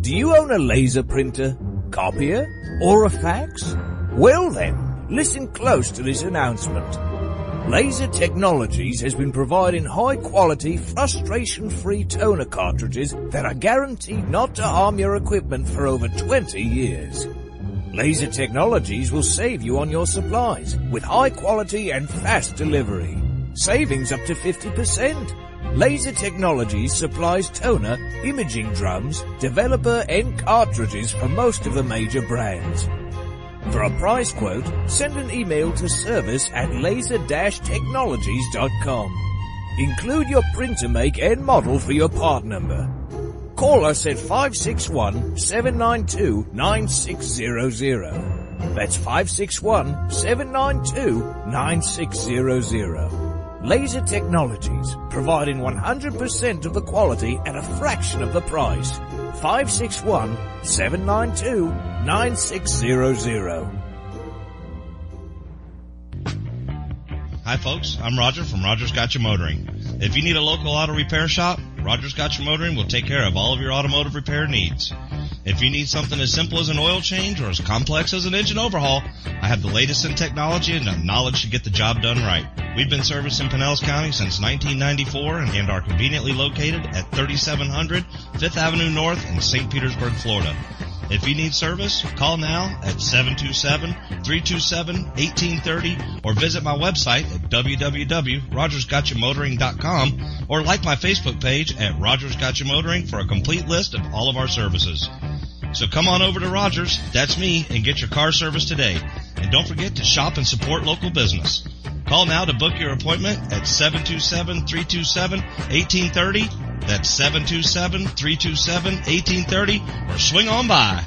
Do you own a laser printer, copier, or a fax? Well then, listen close to this announcement. Laser Technologies has been providing high-quality, frustration-free toner cartridges that are guaranteed not to harm your equipment for over 20 years. Laser Technologies will save you on your supplies with high quality and fast delivery. Savings up to 50%. Laser Technologies supplies toner, imaging drums, developer and cartridges for most of the major brands. For a price quote, send an email to service@laser-technologies.com. Include your printer make and model for your part number. Call us at 561-792-9600. That's 561-792-9600. Laser Technologies, providing 100% of the quality at a fraction of the price. 561-792-9600. Hi folks, I'm Roger from Rogers Gotcha Motoring. If you need a local auto repair shop, Rogers Gotcha Motoring will take care of all of your automotive repair needs. If you need something as simple as an oil change or as complex as an engine overhaul, I have the latest in technology and the knowledge to get the job done right. We've been servicing Pinellas County since 1994 and are conveniently located at 3700 5th Avenue North in St. Petersburg, Florida. If you need service, call now at 727-327-1830 or visit my website at www.rogersgotchamotoring.com or like my Facebook page at Rogers Gotcha Motoring for a complete list of all of our services. So come on over to Rogers, that's me, and get your car service today. And don't forget to shop and support local business. Call now to book your appointment at 727-327-1830. That's 727-327-1830, or swing on by.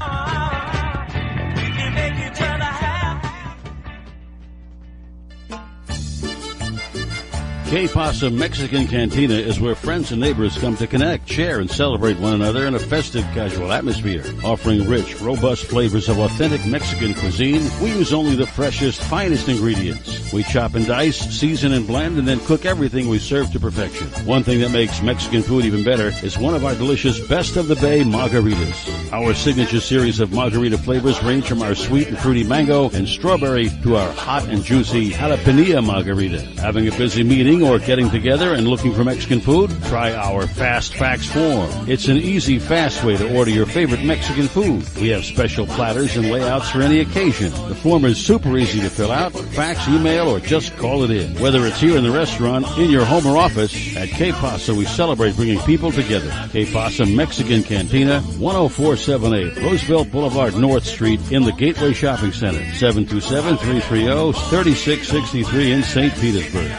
Que Pasa Mexican Cantina is where friends and neighbors come to connect, share, and celebrate one another in a festive, casual atmosphere. Offering rich, robust flavors of authentic Mexican cuisine, we use only the freshest, finest ingredients. We chop and dice, season and blend, and then cook everything we serve to perfection. One thing that makes Mexican food even better is one of our delicious Best of the Bay margaritas. Our signature series of margarita flavors range from our sweet and fruity mango and strawberry to our hot and juicy jalapeno margarita. Having a busy meeting or getting together and looking for Mexican food? Try our Fast Fax form. It's an easy, fast way to order your favorite Mexican food. We have special platters and layouts for any occasion. The form is super easy to fill out, fax, email, or just call it in. Whether it's here in the restaurant, in your home or office, at Que Pasa we celebrate bringing people together. Que Pasa Mexican Cantina, 10478 Roosevelt Boulevard, North Street in the Gateway Shopping Center, 727-330-3663 in St. Petersburg.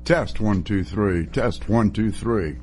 Test 1, 2, 3. Test 1, 2, 3.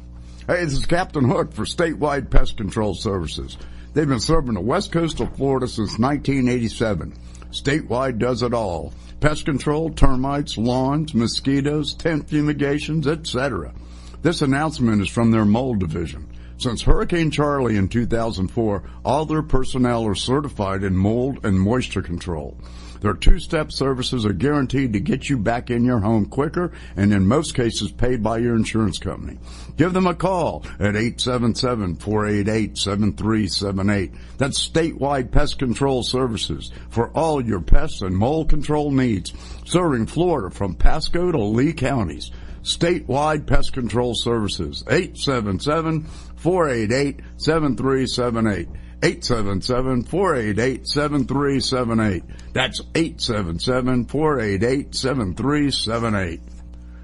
Hey, this is Captain Hook for Statewide Pest Control Services. They've been serving the west coast of Florida since 1987. Statewide does it all. Pest control, termites, lawns, mosquitoes, tent fumigations, etc. This announcement is from their mold division. Since Hurricane Charlie in 2004, all their personnel are certified in mold and moisture control. Their two-step services are guaranteed to get you back in your home quicker and in most cases paid by your insurance company. Give them a call at 877-488-7378. That's Statewide Pest Control Services for all your pests and mold control needs, serving Florida from Pasco to Lee counties. Statewide Pest Control Services, 877-488-7378. 877-488-7378. That's 877-488-7378.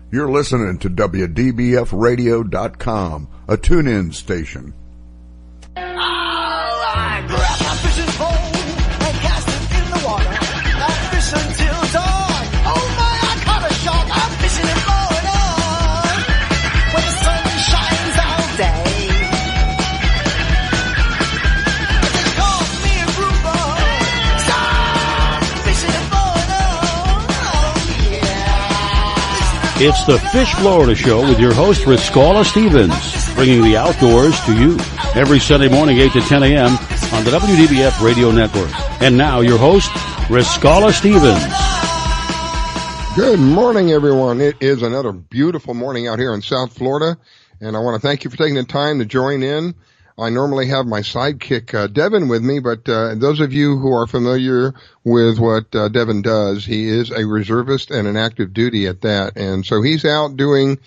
You're listening to WDBFradio.com, a tune-in station. I grab my fishing pole and cast it in the water. I fish until dawn. Oh my, I caught a shark. I'm fishing and blowing on when the sun shines all day. It's the Fish Florida Show with your host, Riscala Stevens, bringing the outdoors to you every Sunday morning, 8 to 10 a.m. on the WDBF Radio Network. And now, your host, Riscala Stevens. Good morning, everyone. It is another beautiful morning out here in South Florida, And I want to thank you for taking the time to join in. I normally have my sidekick, Devin, with me, but those of you who are familiar with what Devin does, he is a reservist and an active duty at that. And so he's out doing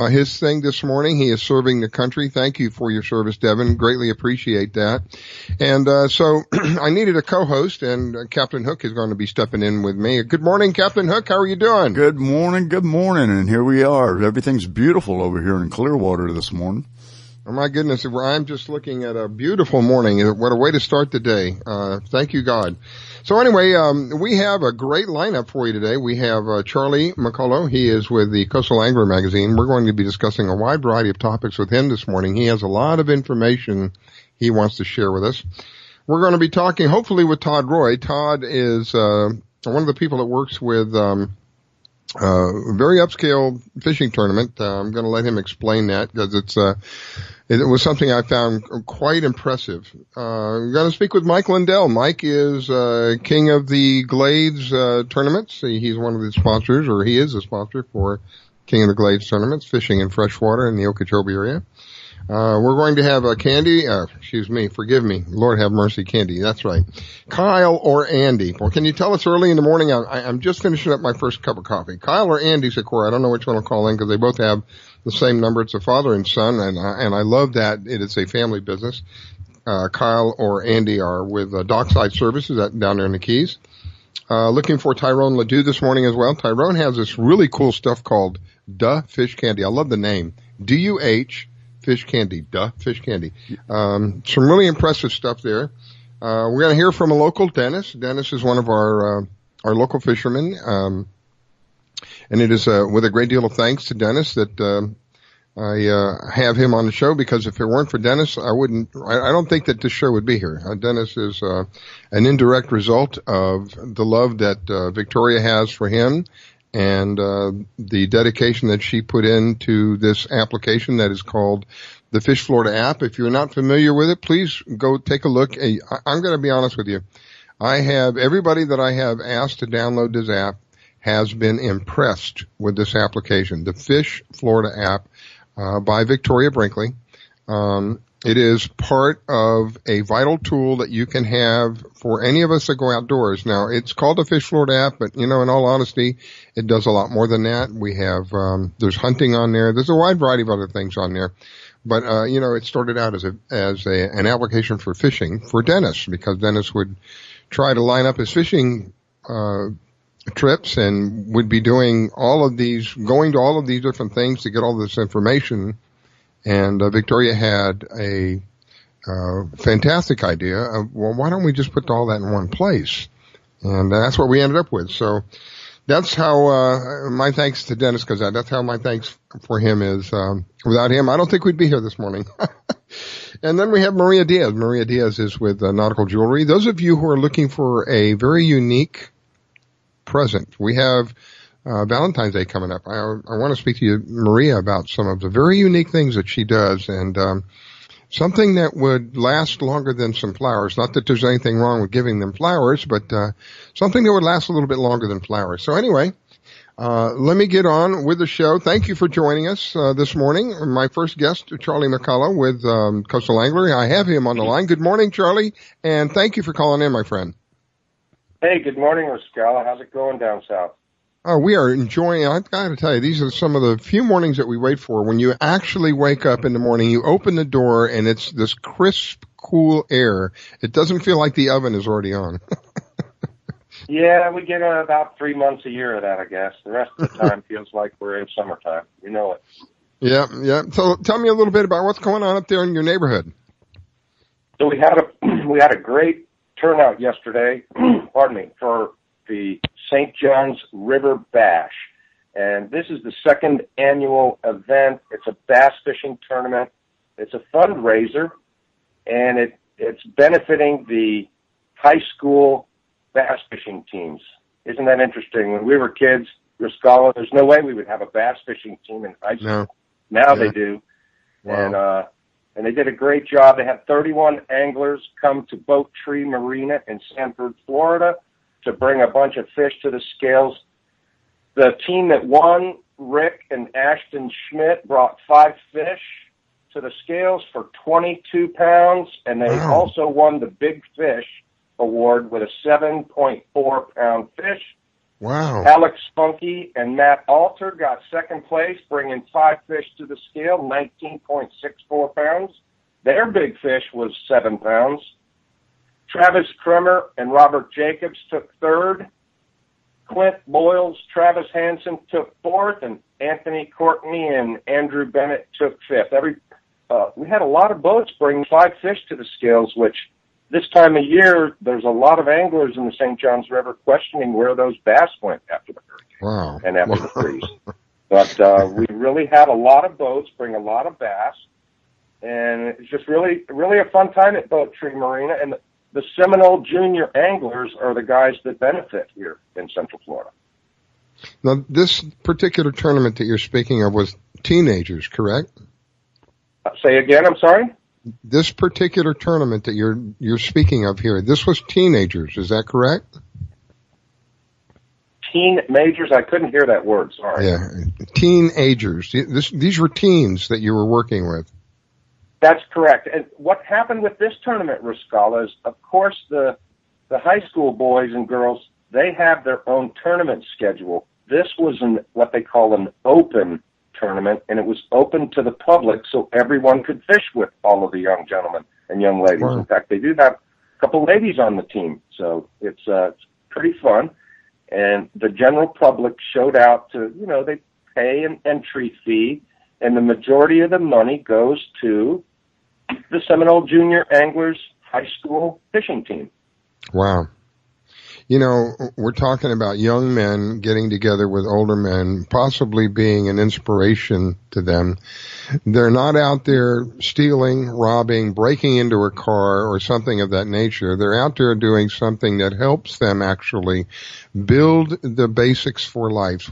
his thing this morning. He is serving the country. Thank you for your service, Devin. Greatly appreciate that. And so I needed a co-host, and Captain Hook is going to be stepping in with me. Good morning, Captain Hook. How are you doing? Good morning, and here we are. Everything's beautiful over here in Clearwater this morning. Oh, my goodness. I'm just looking at a beautiful morning. What a way to start the day. Thank you, God. So anyway, we have a great lineup for you today. We have Charlie McCullough. He is with the Coastal Angler magazine. We're going to be discussing a wide variety of topics with him this morning. He has a lot of information he wants to share with us. We're going to be talking, hopefully, with Todd Roy. Todd is one of the people that works with very upscale fishing tournament. I'm going to let him explain that because it was something I found quite impressive. I'm going to speak with Mike Lindell. Mike is king of the Glades tournaments. He's one of the sponsors, or he is a sponsor for King of the Glades tournaments, fishing in freshwater in the Okeechobee area. We're going to have forgive me. Lord have mercy, Candy. That's right. Kyle or Andy. Well, can you tell us early in the morning? I'm just finishing up my first cup of coffee. Kyle or Andy Sikora. I don't know which one to call in because they both have the same number. It's a father and son, and I love that it is a family business. Kyle or Andy are with Dockside Services down there in the Keys. Looking for Tyrone Ledoux this morning as well. Tyrone has this really cool stuff called Duh Fish Candy. I love the name. D-U-H Fish Candy. Duh Fish Candy. Some really impressive stuff there. We're going to hear from a local, Dennis. Dennis is one of our local fishermen. And it is with a great deal of thanks to Dennis that I have him on the show, because if it weren't for Dennis, I don't think that this show would be here. Dennis is an indirect result of the love that Victoria has for him and the dedication that she put into this application that is called the Fish Florida app. If you're not familiar with it, please go take a look. I'm going to be honest with you. Everybody that I have asked to download this app has been impressed with this application, the Fish Florida app by Victoria Brinkley. It is part of a vital tool that you can have for any of us that go outdoors. Now, it's called the Fish Florida app, but, in all honesty, it does a lot more than that. We have, there's hunting on there. There's a wide variety of other things on there. But, it started out as an application for fishing for Dennis, because Dennis would try to line up his fishing, trips and would be going to all of these different things to get all this information. And Victoria had a fantastic idea of, well, why don't we just put all that in one place? And that's what we ended up with. So that's how my thanks to Dennis goes out. That's how my thanks for him is. Without him, I don't think we'd be here this morning. And then we have Maria Diaz. Maria Diaz is with Nautical Jewelry. Those of you who are looking for a very unique present, we have Valentine's Day coming up. I want to speak to you, Maria, about some of the very unique things that she does, and something that would last longer than some flowers. Not that there's anything wrong with giving them flowers, but something that would last a little bit longer than flowers. So anyway, let me get on with the show. Thank you for joining us this morning. My first guest, Charlie McCullough with Coastal Angler. I have him on the line. Good morning, Charlie, and thank you for calling in, my friend. Hey, good morning, Rascala. How's it going down south? Oh, we are enjoying it. I've got to tell you, these are some of the few mornings that we wait for. When you actually wake up in the morning, you open the door, and it's this crisp, cool air. It doesn't feel like the oven is already on. Yeah, we get about 3 months a year of that, I guess. The rest of the time feels like we're in summertime. You know it. Yeah. So tell me a little bit about what's going on up there in your neighborhood. So we had a great turnout yesterday, for the St. John's River Bash. And this is the second annual event. It's a bass fishing tournament. It's a fundraiser, and it's benefiting the high school bass fishing teams. Isn't that interesting? When we were kids, Rascala, there's no way we would have a bass fishing team in high school. No. Now they do. Wow. And they did a great job. They had 31 anglers come to Boat Tree Marina in Sanford, Florida, to bring a bunch of fish to the scales. The team that won Rick and Ashton Schmidt brought 5 fish to the scales for 22 pounds, and they also won the Big Fish Award with a 7.4-pound fish. Wow. Alex Spunky and Matt Alter got second place, bringing 5 fish to the scale, 19.64 pounds. Their big fish was 7 pounds. Travis Kremer and Robert Jacobs took third. Clint Boyles, Travis Hansen took fourth, and Anthony Courtney and Andrew Bennett took fifth. We had a lot of boats bring 5 fish to the scales, which this time of year, there's a lot of anglers in the St. Johns River questioning where those bass went after the hurricane and after the freeze. But we really had a lot of boats bring a lot of bass, and it's just really, really a fun time at Boat Tree Marina. And the Seminole Junior anglers are the guys that benefit here in Central Florida. Now, this particular tournament that you're speaking of was teenagers, correct? Say again, I'm sorry? This particular tournament that you're speaking of here, this was teenagers, is that correct? Teen majors? I couldn't hear that word, sorry. Yeah, teenagers. These were teens that you were working with. That's correct. And what happened with this tournament, Riscala, is, of course, the high school boys and girls, they have their own tournament schedule. This was what they call an open tournament, and it was open to the public so everyone could fish with all of the young gentlemen and young ladies. Wow. In fact, they do have a couple ladies on the team, so it's pretty fun. And the general public showed out to, they pay an entry fee, and the majority of the money goes to the Seminole Junior Anglers High School fishing team. Wow. We're talking about young men getting together with older men, possibly being an inspiration to them. They're not out there stealing, robbing, breaking into a car or something of that nature. They're out there doing something that helps them actually build the basics for life.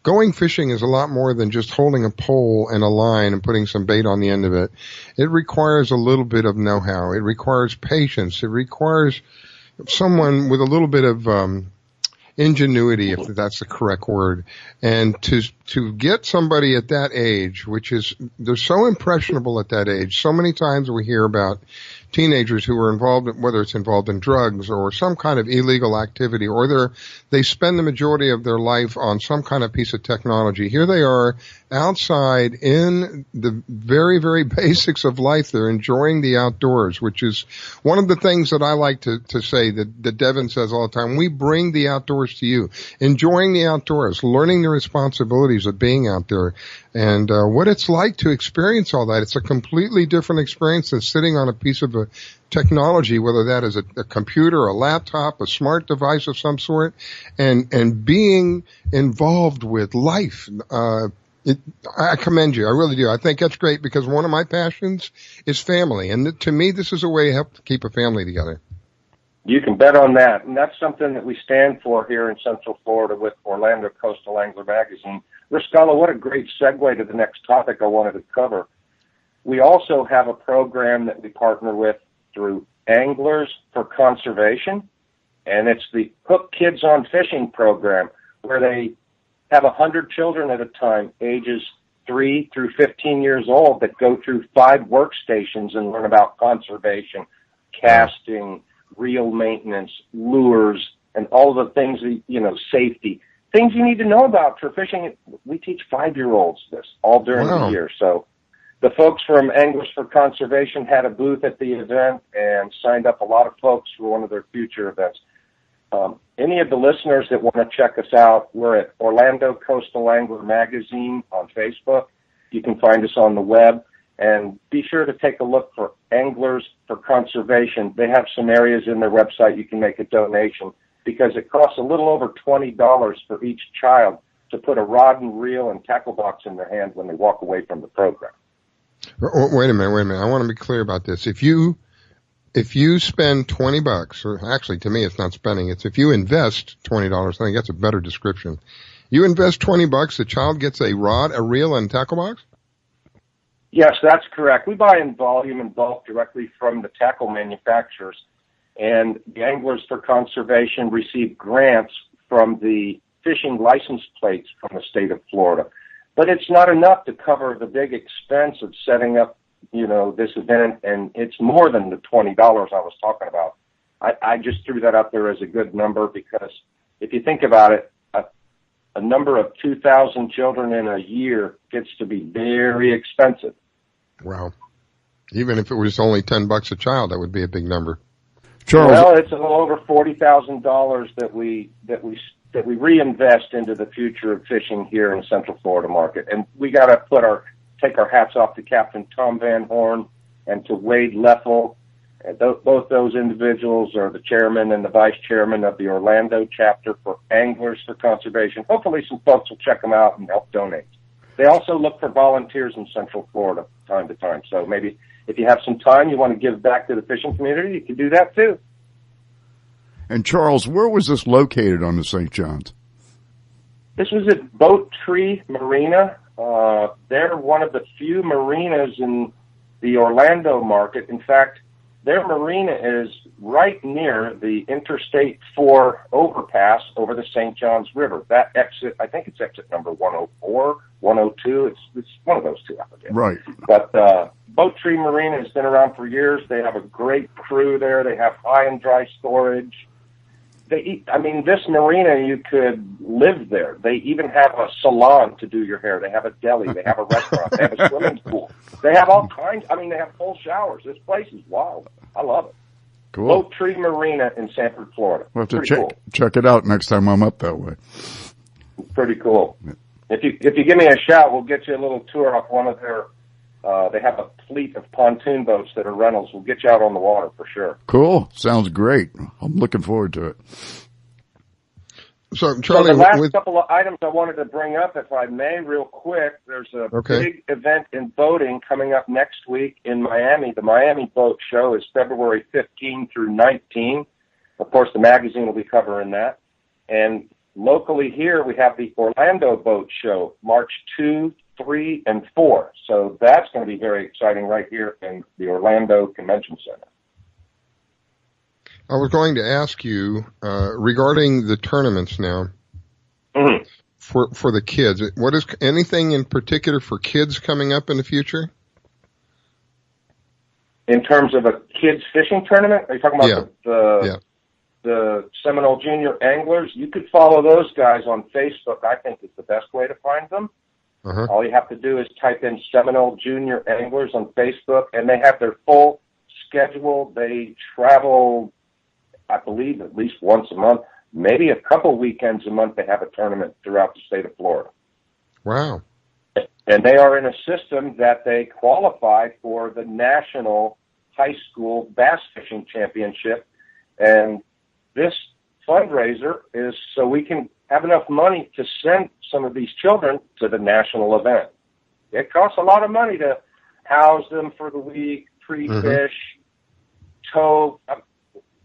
Going fishing is a lot more than just holding a pole and a line and putting some bait on the end of it. It requires a little bit of know-how. It requires patience. It requires someone with a little bit of ingenuity, if that's the correct word, and to get somebody at that age, they're so impressionable at that age. So many times we hear about teenagers who are involved, whether it's involved in drugs or some kind of illegal activity, or they spend the majority of their life on some kind of piece of technology. Here they are outside in the very, very basics of life. They're enjoying the outdoors, which is one of the things that I like to say that Devin says all the time. We bring the outdoors to you, enjoying the outdoors, learning the responsibilities of being out there, and what it's like to experience all that. It's a completely different experience than sitting on a piece of a technology, whether that is a computer, a laptop, a smart device of some sort, and being involved with life. I commend you. I really do. I think that's great because one of my passions is family. And to me, this is a way to help keep a family together. You can bet on that. And that's something that we stand for here in Central Florida with Orlando Coastal Angler Magazine. Riscala, what a great segue to the next topic I wanted to cover. We also have a program that we partner with through Anglers for Conservation, and it's the Hook Kids on Fishing program, where they have 100 children at a time, ages 3 through 15 years old, that go through 5 workstations and learn about conservation, casting, reel maintenance, lures, and all the things, safety, things you need to know about for fishing. We teach 5-year-olds this all during the year. So the folks from Anglers for Conservation had a booth at the event and signed up a lot of folks for one of their future events. Any of the listeners that want to check us out, we're at Orlando Coastal Angler Magazine on Facebook. You can find us on the web. And be sure to take a look for Anglers for Conservation. They have some areas in their website you can make a donation, because it costs a little over $20 for each child to put a rod and reel and tackle box in their hand when they walk away from the program. Wait a minute. I want to be clear about this. If you spend $20, or actually to me it's not spending, it's if you invest $20, I think that's a better description. You invest $20, the child gets a rod, a reel, and tackle box? Yes, that's correct. We buy in volume and bulk directly from the tackle manufacturers, and the Anglers for Conservation receive grants from the fishing license plates from the state of Florida. But it's not enough to cover the big expense of setting up, this event, and it's more than the $20 I was talking about. I just threw that out there as a good number because if you think about it, a number of 2,000 children in a year gets to be very expensive. Wow. Even if it was only $10 a child, that would be a big number. Charles, Well, it's a little over $40,000 that we reinvest into the future of fishing here in the Central Florida market, and we got to take our hats off to Captain Tom Van Horn and to Wade Leffel. Both those individuals are the chairman and the vice chairman of the Orlando chapter for Anglers for Conservation. Hopefully some folks will check them out and help donate. They also look for volunteers in Central Florida time to time. So maybe if you have some time, you want to give back to the fishing community, you can do that too. and Charles, where was this located on the St. John's? This was at Boat Tree Marina. They're one of the few marinas in the Orlando market. In fact, their marina is right near the Interstate 4 overpass over the St. Johns River. That exit, I think it's exit number 104, 102. It's one of those two, I forget. Right. But Boat Tree Marina has been around for years. They have a great crew there. They have high and dry storage. This marina, you could live there. They even have a salon to do your hair. They have a deli. They have a restaurant. They have a swimming pool. They have all kinds. They have full showers. This place is wild. I love it. Cool. Boat Tree Marina in Sanford, Florida. We'll have to Pretty cool. check it out next time I'm up that way. Pretty cool. If you give me a shout, we'll get you a little tour off one of their. They have a fleet of pontoon boats that are rentals. We'll get you out on the water for sure. Cool. Sounds great. I'm looking forward to it. So, Charlie, the last couple of items I wanted to bring up, if I may, real quick. There's a big event in boating coming up next week in Miami. The Miami Boat Show is February 15 through 19. Of course, the magazine will be covering that. And locally here, we have the Orlando Boat Show, March 2, 3, and 4. So that's going to be very exciting right here in the Orlando Convention Center. I was going to ask you regarding the tournaments now for the kids. What is anything in particular for kids coming up in the future? In terms of a kids fishing tournament, are you talking about the Seminole Junior Anglers? You could follow those guys on Facebook. I think is the best way to find them. All you have to do is type in Seminole Junior Anglers on Facebook, and they have their full schedule. They travel, I believe, at least once a month, maybe a couple weekends a month. They have a tournament throughout the state of Florida. Wow. And they are in a system that they qualify for the National High School Bass Fishing Championship. And this fundraiser is so we can have enough money to send some of these children to the national event. It costs a lot of money to house them for the week, pre-fish, tow.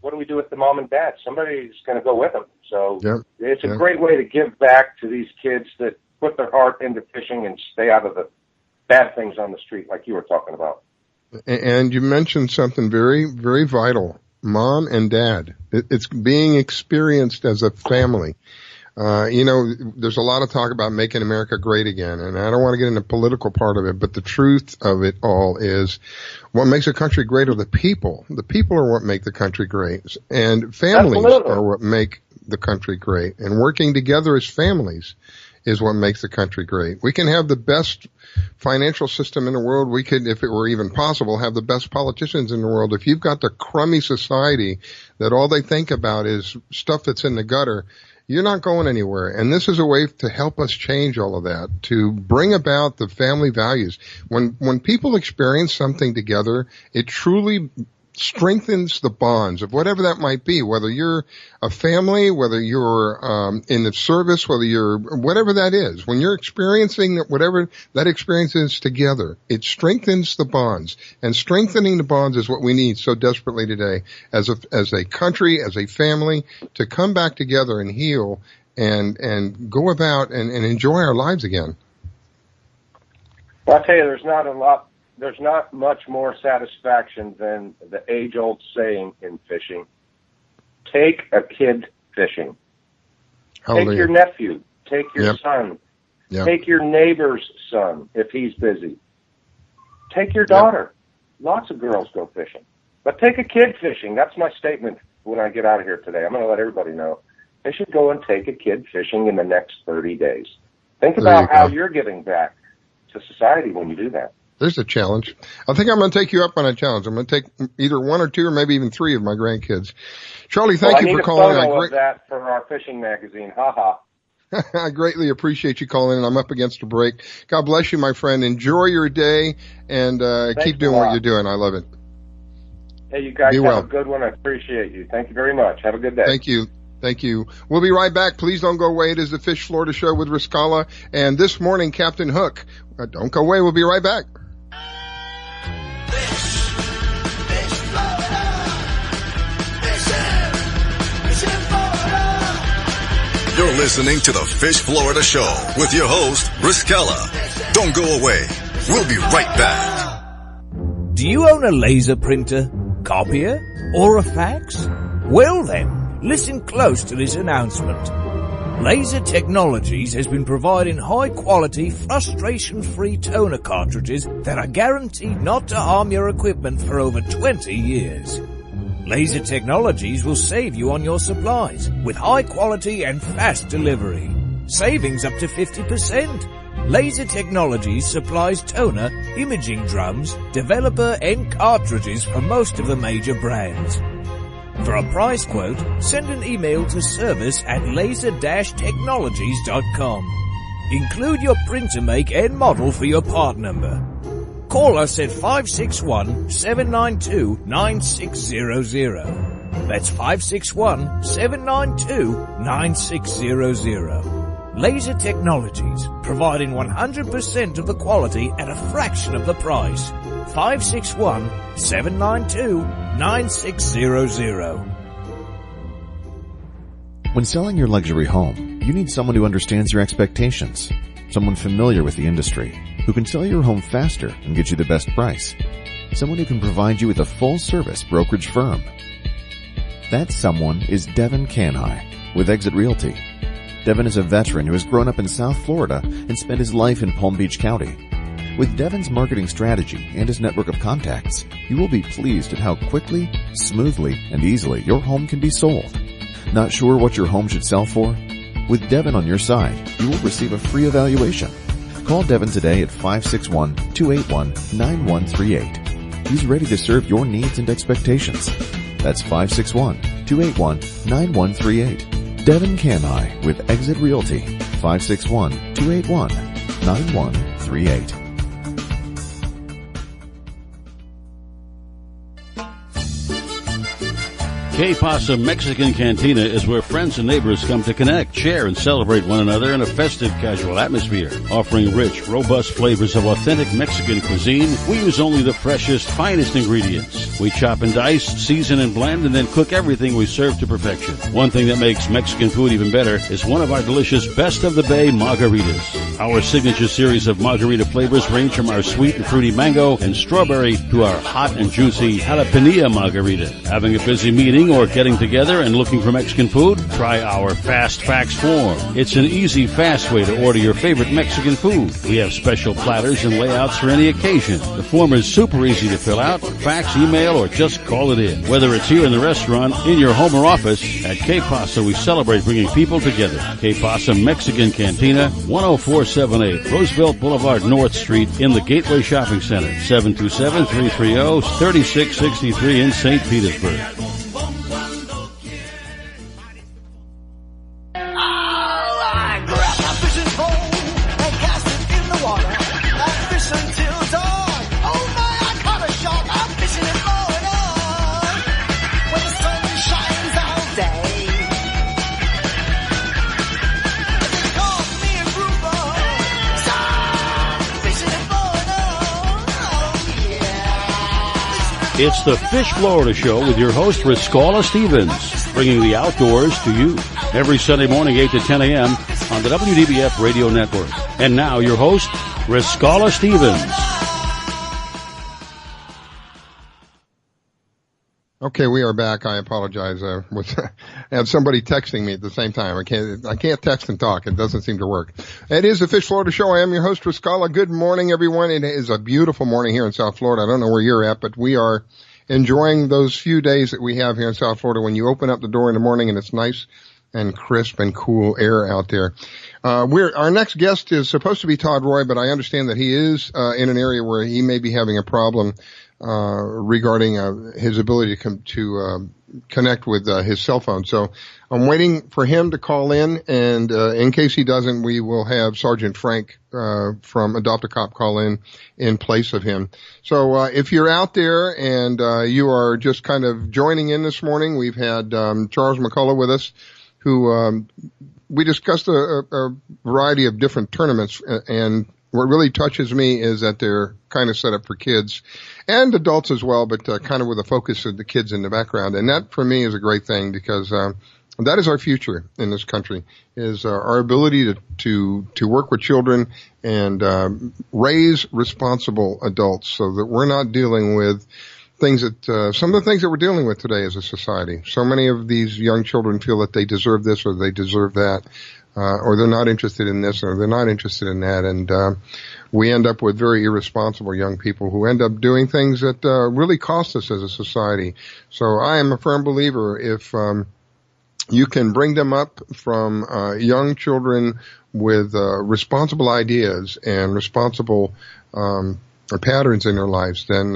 What do we do with the mom and dad? Somebody's going to go with them. So it's a great way to give back to these kids that put their heart into fishing and stay out of the bad things on the street like you were talking about. And you mentioned something very, very vital. Mom and dad. It's being experienced as a family. There's a lot of talk about making America great again, and I don't want to get into the political part of it, but the truth of it all is what makes a country great are the people. The people are what make the country great, and families are what make the country great, and working together as families is what makes the country great. We can have the best financial system in the world. We could, if it were even possible, have the best politicians in the world. If you've got the crummy society that all they think about is stuff that's in the gutter, you're not going anywhere. And this is a way to help us change all of that, to bring about the family values. When people experience something together, it truly strengthens the bonds of whatever that might be, whether you're a family, whether you're in the service, whether you're whatever that is. When you're experiencing whatever that experience is together, it strengthens the bonds. And strengthening the bonds is what we need so desperately today as a country, as a family, to come back together and heal and go about and enjoy our lives again. Well, I'll tell you, there's not much more satisfaction than the age-old saying in fishing, take a kid fishing. Hallelujah. Take your nephew. Take your Yep. son. Yep. Take your neighbor's son if he's busy. Take your daughter. Lots of girls go fishing. But take a kid fishing. That's my statement when I get out of here today. I'm going to let everybody know. They should go and take a kid fishing in the next 30 days. Think There about you how go. you're giving back to society when you do that. There's a challenge. I think I'm going to take you up on a challenge. I'm going to take either 1 or 2 or maybe even 3 of my grandkids. Charlie, thank Well, you I for need calling. a photo of that for our fishing magazine. Ha ha. I greatly appreciate you calling in. I'm up against a break. God bless you, my friend. Enjoy your day and keep doing what you're doing. I love it. Hey, you guys Be have well. a good one. I appreciate you. Thank you very much. Have a good day. Thank you. Thank you. We'll be right back. Please don't go away. It is the Fish Florida Show with Riscala. And this morning, Captain Hook. Don't go away. We'll be right back. You're listening to the Fish Florida Show with your host, Riscala. Don't go away. We'll be right back. Do you own a laser printer, copier, or a fax? Well then, listen close to this announcement. Laser Technologies has been providing high-quality, frustration-free toner cartridges that are guaranteed not to harm your equipment for over 20 years. Laser Technologies will save you on your supplies with high quality and fast delivery. Savings up to 50%. Laser Technologies supplies toner, imaging drums, developer and cartridges for most of the major brands. For a price quote, send an email to service@laser-technologies.com. Include your printer make and model for your part number. Call us at 561-792-9600. That's 561-792-9600. Laser Technologies, providing 100% of the quality at a fraction of the price. 561-792-9600. When selling your luxury home, you need someone who understands your expectations. Someone familiar with the industry, who can sell your home faster and get you the best price. Someone who can provide you with a full-service brokerage firm. That someone is Devin Canhigh with Exit Realty. Devin is a veteran who has grown up in South Florida and spent his life in Palm Beach County. With Devin's marketing strategy and his network of contacts, you will be pleased at how quickly, smoothly, and easily your home can be sold. Not sure what your home should sell for? With Devin on your side, you will receive a free evaluation. Call Devin today at 561-281-9138. He's ready to serve your needs and expectations. That's 561-281-9138. Devin Canhigh with Exit Realty. 561-281-9138. Que Pasa Mexican Cantina is where friends and neighbors come to connect, share, and celebrate one another in a festive, casual atmosphere. Offering rich, robust flavors of authentic Mexican cuisine, we use only the freshest, finest ingredients. We chop and dice, season and blend, and then cook everything we serve to perfection. One thing that makes Mexican food even better is one of our delicious Best of the Bay margaritas. Our signature series of margarita flavors range from our sweet and fruity mango and strawberry to our hot and juicy jalapeno margarita. Having a busy meeting or getting together and looking for Mexican food? Try our Fast Fax form. It's an easy, fast way to order your favorite Mexican food. We have special platters and layouts for any occasion. The form is super easy to fill out, fax, email, or just call it in. Whether it's here in the restaurant, in your home or office, at Que Pasa we celebrate bringing people together. Que Pasa Mexican Cantina, 10478 Roosevelt Boulevard North Street in the Gateway Shopping Center, 727-330-3663 in St. Petersburg. It's the Fish Florida Show with your host, Riscala Stevens, bringing the outdoors to you every Sunday morning, 8 to 10 a.m. on the WDBF Radio Network. And now, your host, Riscala Stevens. Okay, we are back. I apologize. I have somebody texting me at the same time. I can't text and talk. It doesn't seem to work. It is the Fish Florida Show. I am your host, Riscala. Good morning, everyone. It is a beautiful morning here in South Florida. I don't know where you're at, but we are enjoying those few days that we have here in South Florida when you open up the door in the morning and it's nice and crisp and cool air out there. Our next guest is supposed to be Todd Roy, but I understand that he is in an area where he may be having a problem regarding his ability to connect with his cell phone. So I'm waiting for him to call in, and in case he doesn't, we will have Sergeant Frank from Adopt a Cop call in place of him. So if you're out there and you are just kind of joining in this morning, we've had Charles McCullough with us, who we discussed a variety of different tournaments, and what really touches me is that they're kind of set up for kids and adults as well, but kind of with a focus of the kids in the background. And that, for me, is a great thing because that is our future in this country, is our ability to work with children and raise responsible adults so that we're not dealing with things that some of the things that we're dealing with today as a society. So many of these young children feel that they deserve this or they deserve that. Or they're not interested in this, or they're not interested in that, and we end up with very irresponsible young people who end up doing things that really cost us as a society. So I am a firm believer if you can bring them up from young children with responsible ideas and responsible patterns in their lives, then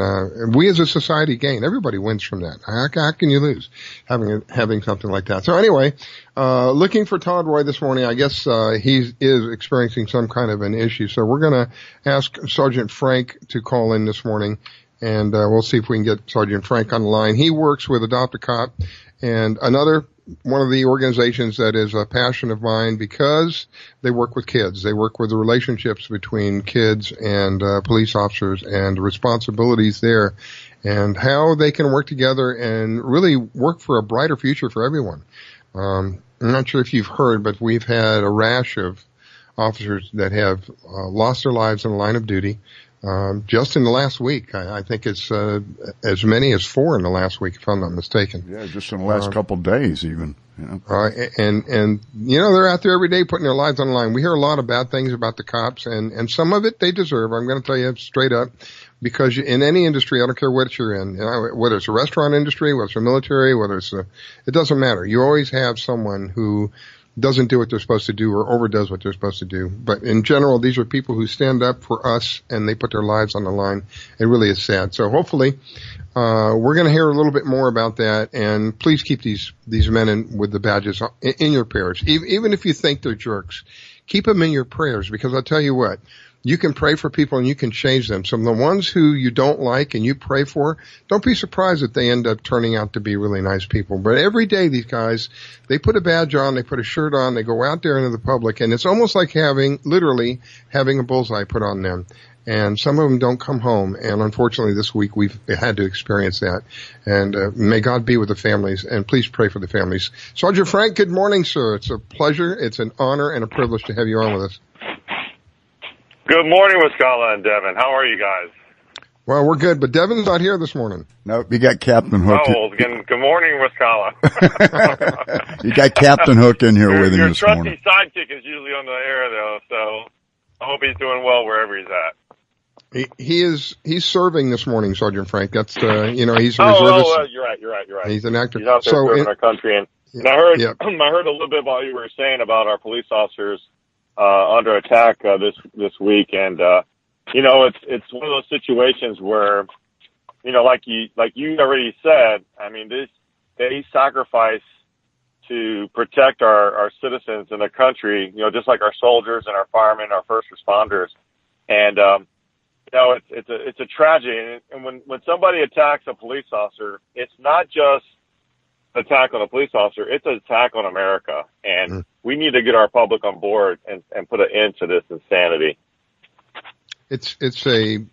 we as a society gain. Everybody wins from that. How can you lose having something like that? So anyway, looking for Todd Roy this morning. I guess he is experiencing some kind of an issue. So we're going to ask Sergeant Frank to call in this morning, and we'll see if we can get Sergeant Frank on the line. He works with Adopt a Cop, and one of the organizations that is a passion of mine because they work with kids. They work with the relationships between kids and police officers and the responsibilities there and how they can work together and really work for a brighter future for everyone. I'm not sure if you've heard, but we've had a rash of officers that have lost their lives in the line of duty. Just in the last week, I think it's as many as 4 in the last week, if I'm not mistaken. Yeah, just in the last couple of days, even. Yeah. And you know, they're out there every day putting their lives on the line. We hear a lot of bad things about the cops, and some of it they deserve. I'm going to tell you straight up, because in any industry, I don't care what you're in, whether it's a restaurant industry, whether it's a military, it doesn't matter. You always have someone who doesn't do what they're supposed to do or overdoes what they're supposed to do. But in general, these are people who stand up for us and they put their lives on the line. It really is sad. So hopefully, we're going to hear a little bit more about that. And please keep these men with the badges in your prayers. Even if you think they're jerks, keep them in your prayers, because I'll tell you what, you can pray for people and you can change them. So the ones who you don't like and you pray for, don't be surprised that they end up turning out to be really nice people. But every day these guys, they put a badge on, they put a shirt on, they go out there into the public, and it's almost like literally having a bullseye put on them. And some of them don't come home. And unfortunately this week we've had to experience that. And may God be with the families, and please pray for the families. Sergeant Frank, good morning, sir. It's a pleasure. It's an honor and a privilege to have you on with us. Good morning, Riscala and Devin. How are you guys? Well, we're good, but Devin's not here this morning. No, you got Captain Hook. Oh, again, good morning, Riscala. You got Captain Hook in here with him this morning. Your trusty sidekick is usually on the air, though, so I hope he's doing well wherever he's at. He's serving this morning, Sergeant Frank. That's he's a reservist. You're right. He's an actor. He's out there serving our country, and I heard I heard a little bit about what you were saying about our police officers under attack this week, and it's one of those situations where, like you already said, I mean, they sacrifice to protect our citizens in the country, just like our soldiers and our firemen, our first responders, and it's a tragedy. And when somebody attacks a police officer, it's not just an attack on a police officer, it's an attack on America. And we need to get our public on board and put an end to this insanity. It's the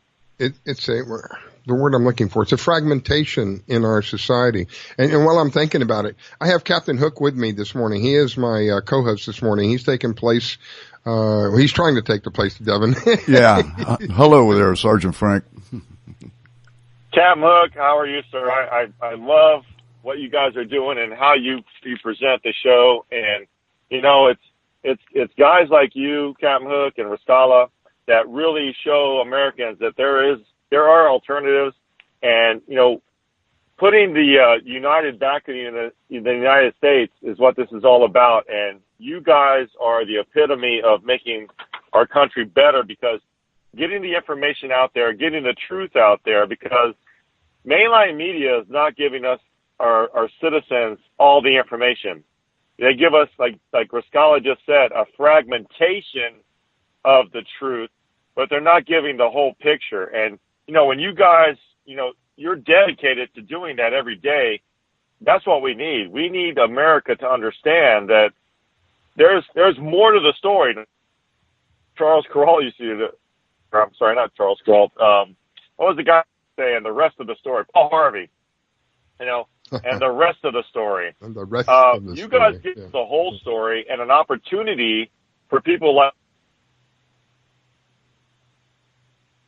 word I'm looking for. It's a fragmentation in our society. And while I'm thinking about it, I have Captain Hook with me this morning. He is my co-host this morning. He's taking place. He's trying to take the place of Devin. Yeah. Hello there, Sergeant Frank. Captain Hook, how are you, sir? I love what you guys are doing and how you present the show. And, you know, it's guys like you, Captain Hook and Riscala, that really show Americans that there are alternatives. And, you know, putting the United back in the United States is what this is all about. And you guys are the epitome of making our country better, because getting the information out there, getting the truth out there, because mainline media is not giving us, our citizens, all the information. They give us, like Riscala just said, a fragmentation of the truth, but they're not giving the whole picture. And, you know, when you guys, you know, you're dedicated to doing that every day, that's what we need. We need America to understand that there's more to the story. Charles Kuralt used to, I'm sorry, not Charles Kuralt. What was the guy saying? The rest of the story. Paul Harvey. You know, and the rest of the story. And the rest of the you story. guys get the whole story and an opportunity for people like.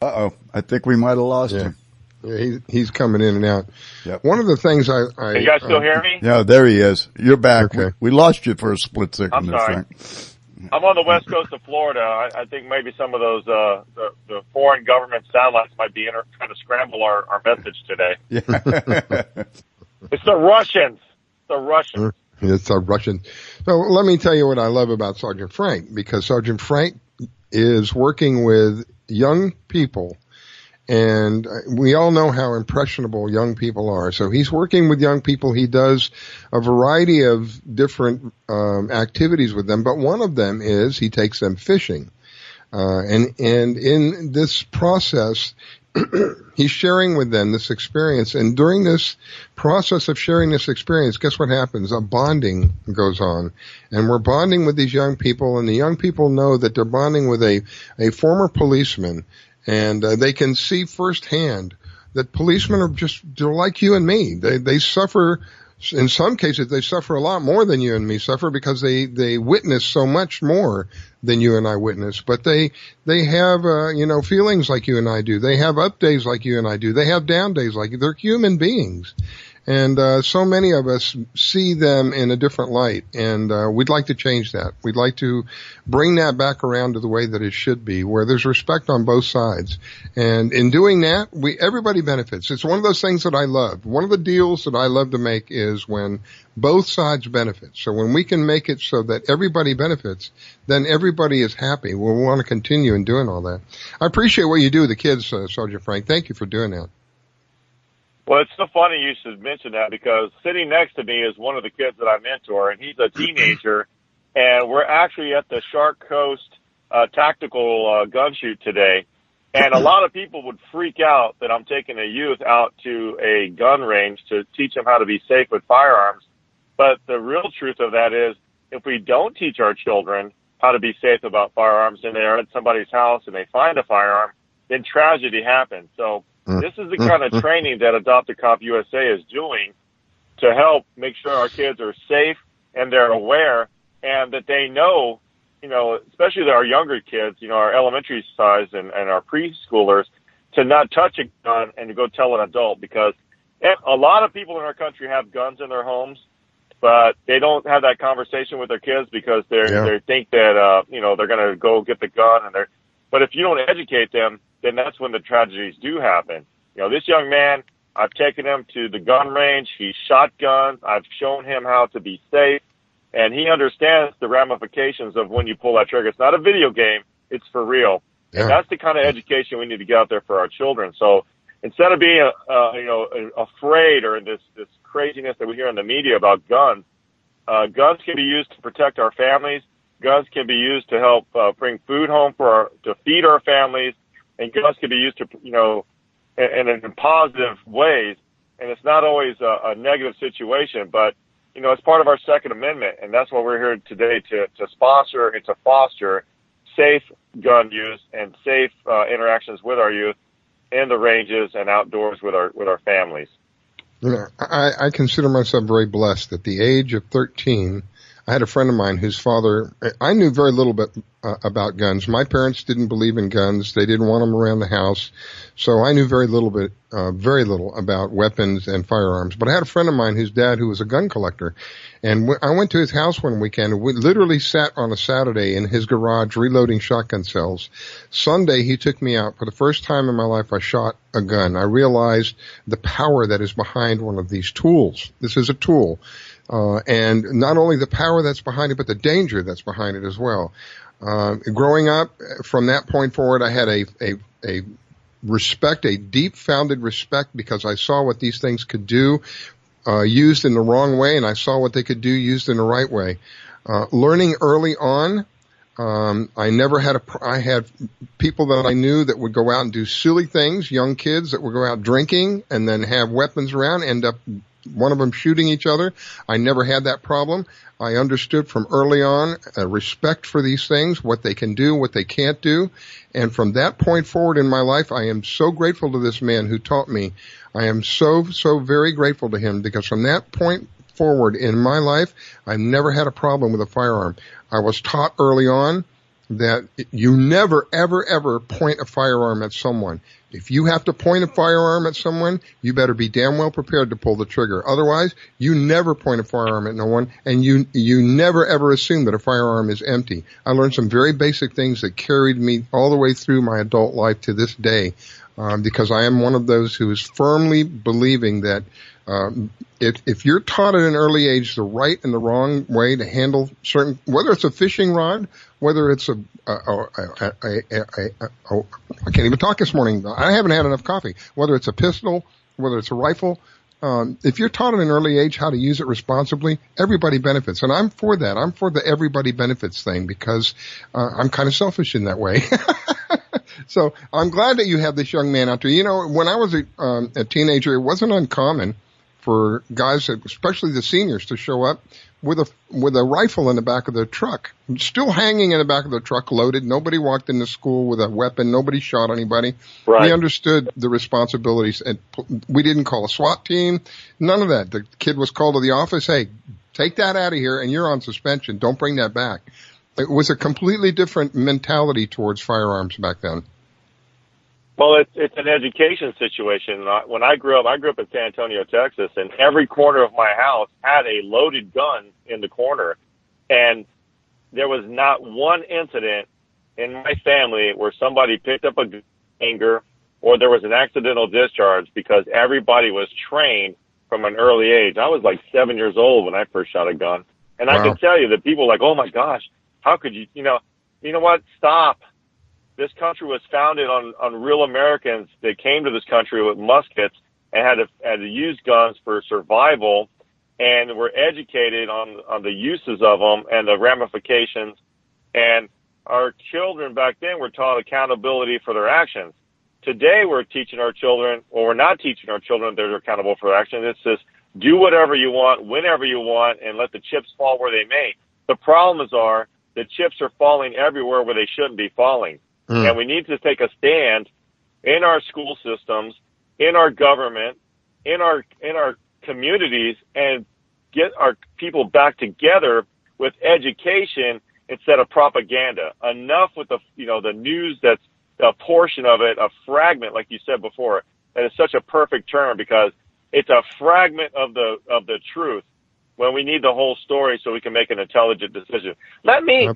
Uh-oh. I think we might have lost him. Yeah, he's coming in and out. Yep. One of the things I you guys still hear me? Yeah, there he is. You're back. Okay. We lost you for a split second. I'm sorry. Frank. I'm on the west coast of Florida. I think maybe some of those the foreign government satellites might be trying to scramble our message today. Yeah. It's the Russians. The Russians. It's a Russian. So let me tell you what I love about Sergeant Frank, because Sergeant Frank is working with young people, and we all know how impressionable young people are. So he's working with young people. He does a variety of different activities with them, but one of them is he takes them fishing. And in this process, he's sharing with them this experience. And during this process of sharing this experience, guess what happens? A bonding goes on. And we're bonding with these young people, and the young people know that they're bonding with a former policeman. And they can see firsthand that policemen are they're like you and me. They suffer. In some cases, they suffer a lot more than you and me suffer, because they witness so much more than you and I witness. But they have, feelings like you and I do. They have up days like you and I do. They have down days like you. They're human beings. And so many of us see them in a different light, and we'd like to change that. We'd like to bring that back around to the way that it should be, where there's respect on both sides. And in doing that, everybody benefits. It's one of those things that I love. One of the deals that I love to make is when both sides benefit. So when we can make it so that everybody benefits, then everybody is happy. We'll want to continue in doing all that. I appreciate what you do with the kids, Sergeant Frank. Thank you for doing that. Well, it's so funny you should mention that, because sitting next to me is one of the kids that I mentor, and he's a teenager, and we're actually at the Shark Coast tactical gun shoot today. And a lot of people would freak out that I'm taking a youth out to a gun range to teach them how to be safe with firearms. But the real truth of that is, if we don't teach our children how to be safe about firearms, and they're at somebody's house and they find a firearm, then tragedy happens. So this is the kind of training that Adopt a Cop USA is doing to help make sure our kids are safe and they're aware, and that they know, especially our younger kids, our elementary size and our preschoolers, to not touch a gun and to go tell an adult, because a lot of people in our country have guns in their homes, but they don't have that conversation with their kids because they think that, they're going to go get the gun, but if you don't educate them, then that's when the tragedies do happen. This young man, I've taken him to the gun range. He's shot guns. I've shown him how to be safe, and he understands the ramifications of when you pull that trigger. It's not a video game. It's for real. Yeah. And that's the kind of education we need to get out there for our children. So instead of being, afraid or this craziness that we hear in the media about guns, guns can be used to protect our families. Guns can be used to help bring food home to feed our families. And guns can be used to, in positive ways. And it's not always a negative situation, but, it's part of our Second Amendment. And that's what we're here today to sponsor and to foster safe gun use and safe interactions with our youth in the ranges and outdoors with our families. I consider myself very blessed. At the age of 13, I had a friend of mine whose father, I knew very little bit about guns. My parents didn't believe in guns. They didn't want them around the house. So I knew very little about weapons and firearms. But I had a friend of mine whose dad who was a gun collector. And I went to his house one weekend and we literally sat on a Saturday in his garage reloading shotgun shells. Sunday, he took me out. For the first time in my life, I shot a gun. I realized the power that is behind one of these tools. This is a tool. And not only the power that's behind it, but the danger that's behind it as well. Growing up, from that point forward, I had a respect, a deep founded respect, because I saw what these things could do, used in the wrong way, and I saw what they could do used in the right way. Learning early on, I had people that I knew that would go out and do silly things, young kids that would go out drinking and then have weapons around, end up one of them shooting each other. I never had that problem. I understood from early on a respect for these things, what they can do, what they can't do. And from that point forward in my life, I am so grateful to this man who taught me. I am so very grateful to him, because from that point forward in my life, I never had a problem with a firearm. I was taught early on that you never, ever point a firearm at someone. If you have to point a firearm at someone, you better be damn well prepared to pull the trigger. Otherwise, you never point a firearm at no one, and you never ever assume that a firearm is empty. I learned some very basic things that carried me all the way through my adult life to this day, because I am one of those who is firmly believing that if you're taught at an early age the right and the wrong way to handle certain, whether it's a fishing rod, whether it's I can't even talk this morning. I haven't had enough coffee. Whether it's a pistol, whether it's a rifle, if you're taught at an early age how to use it responsibly, everybody benefits. And I'm for that. I'm for the everybody benefits thing, because I'm kind of selfish in that way. So I'm glad that you have this young man out there. You know, when I was a teenager, it wasn't uncommon for guys, especially the seniors, to show up with a rifle in the back of their truck, still hanging in the back of their truck, loaded. Nobody walked into school with a weapon. Nobody shot anybody. Right. We understood the responsibilities, and we didn't call a SWAT team. None of that. The kid was called to the office. Hey, take that out of here, and you're on suspension. Don't bring that back. It was a completely different mentality towards firearms back then. Well, it's an education situation. When I grew up in San Antonio, Texas, and every corner of my house had a loaded gun in the corner. And there was not one incident in my family where somebody picked up a gun in anger or there was an accidental discharge, because everybody was trained from an early age. I was like 7 years old when I first shot a gun. And wow. I can tell you that people were like, oh, my gosh, how could you, you know what, stop. This country was founded on real Americans that came to this country with muskets and had to use guns for survival, and were educated on the uses of them and the ramifications. And our children back then were taught accountability for their actions. Today we're teaching our children, or we're not teaching our children they're accountable for their actions. It's just do whatever you want, whenever you want, and let the chips fall where they may. The problems are the chips are falling everywhere where they shouldn't be falling. And we need to take a stand in our school systems, in our government, in our communities, and get our people back together with education instead of propaganda. Enough with the news that's a portion of it, a fragment, like you said before. That is such a perfect term, because it's a fragment of the truth, when we need the whole story so we can make an intelligent decision. Let me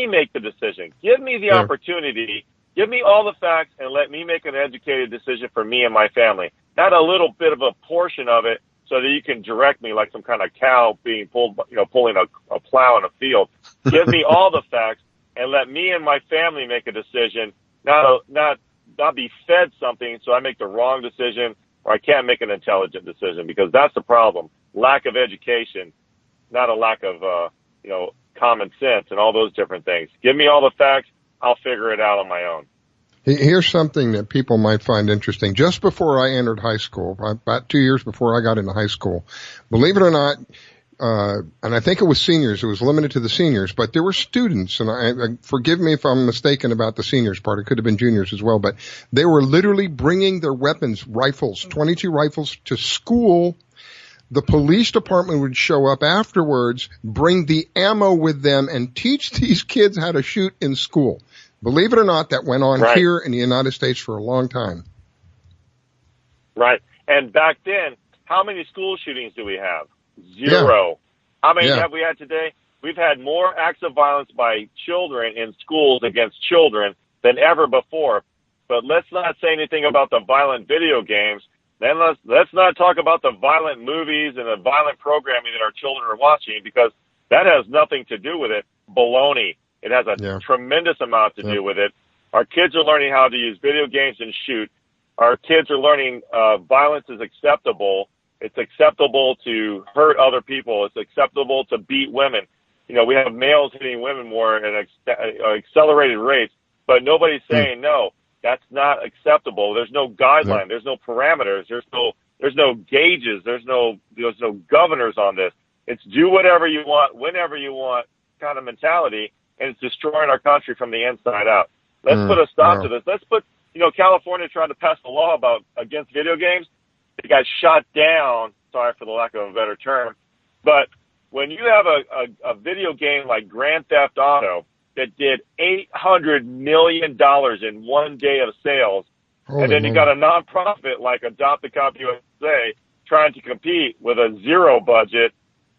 make the decision. Give me the opportunity. Give me all the facts, and let me make an educated decision for me and my family. Not a little bit of a portion of it so that you can direct me like some kind of cow being pulled, pulling a plow in a field. Give me all the facts, and let me and my family make a decision, not be fed something so I make the wrong decision or I can't make an intelligent decision, because that's the problem. Lack of education, not a lack of, common sense and all those different things. Give me all the facts. I'll figure it out on my own. Here's something that people might find interesting. Just before I entered high school, about 2 years before I got into high school, believe it or not, and I think it was seniors. It was limited to the seniors, but there were students, and I forgive me if I'm mistaken about the seniors part. It could have been juniors as well, but they were literally bringing their weapons, rifles, 22 rifles, to school. the police department would show up afterwards, bring the ammo with them, and teach these kids how to shoot in school. Believe it or not, that went on here in the United States for a long time. Right. And back then, how many school shootings do we have? Zero. Yeah. How many have we had today? We've had more acts of violence by children in schools against children than ever before. But let's not say anything about the violent video games. Then let's not talk about the violent movies and the violent programming that our children are watching, because that has nothing to do with it. Baloney. It has a tremendous amount to do with it. Our kids are learning how to use video games and shoot. Our kids are learning violence is acceptable. It's acceptable to hurt other people. It's acceptable to beat women. You know, we have males hitting women more at accelerated rates, but nobody's saying no. That's not acceptable. There's no guideline. There's no parameters. There's no gauges. There's no governors on this. It's do whatever you want, whenever you want kind of mentality, and it's destroying our country from the inside out. Let's put a stop to this. Let's put, California tried to pass a law against video games. It got shot down. Sorry for the lack of a better term. But when you have a video game like Grand Theft Auto that did $800 million in one day of sales, and then you got a nonprofit like Adopt a Cop USA trying to compete with a zero budget,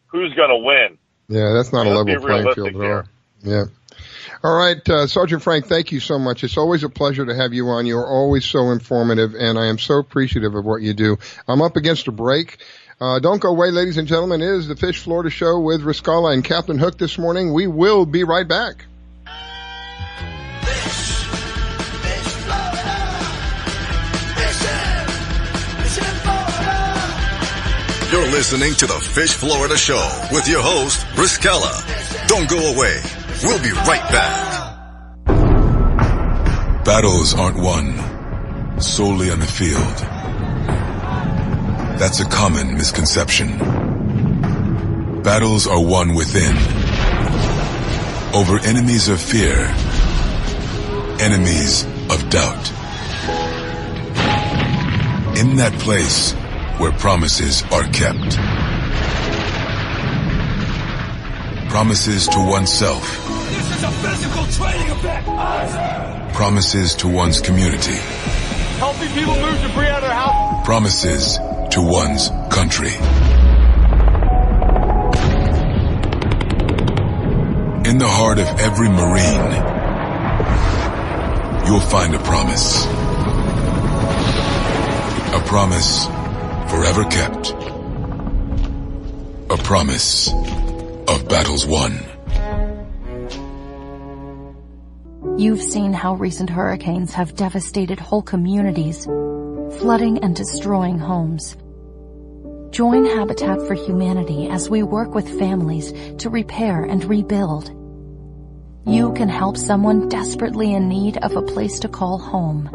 who's going to win? Yeah, that's not a level playing field at all. Yeah. All right, Sergeant Frank, thank you so much. It's always a pleasure to have you on. You're always so informative, and I am so appreciative of what you do. I'm up against a break. Don't go away, ladies and gentlemen. It is the Fish Florida Show with Riscala and Captain Hook this morning. We will be right back. You're listening to the Fish Florida Show with your host, Riscala. Don't go away. We'll be right back. Battles aren't won solely on the field. That's a common misconception. Battles are won within. Over enemies of fear, enemies of doubt. In that place where promises are kept. Promises to oneself. This is a physical training event. Promises to one's community. Helping people move debris out of their house. Promises to one's country. In the heart of every Marine, you'll find a promise. A promise forever kept. A promise of battles won. You've seen how recent hurricanes have devastated whole communities, flooding and destroying homes. Join Habitat for Humanity as we work with families to repair and rebuild. You can help someone desperately in need of a place to call home.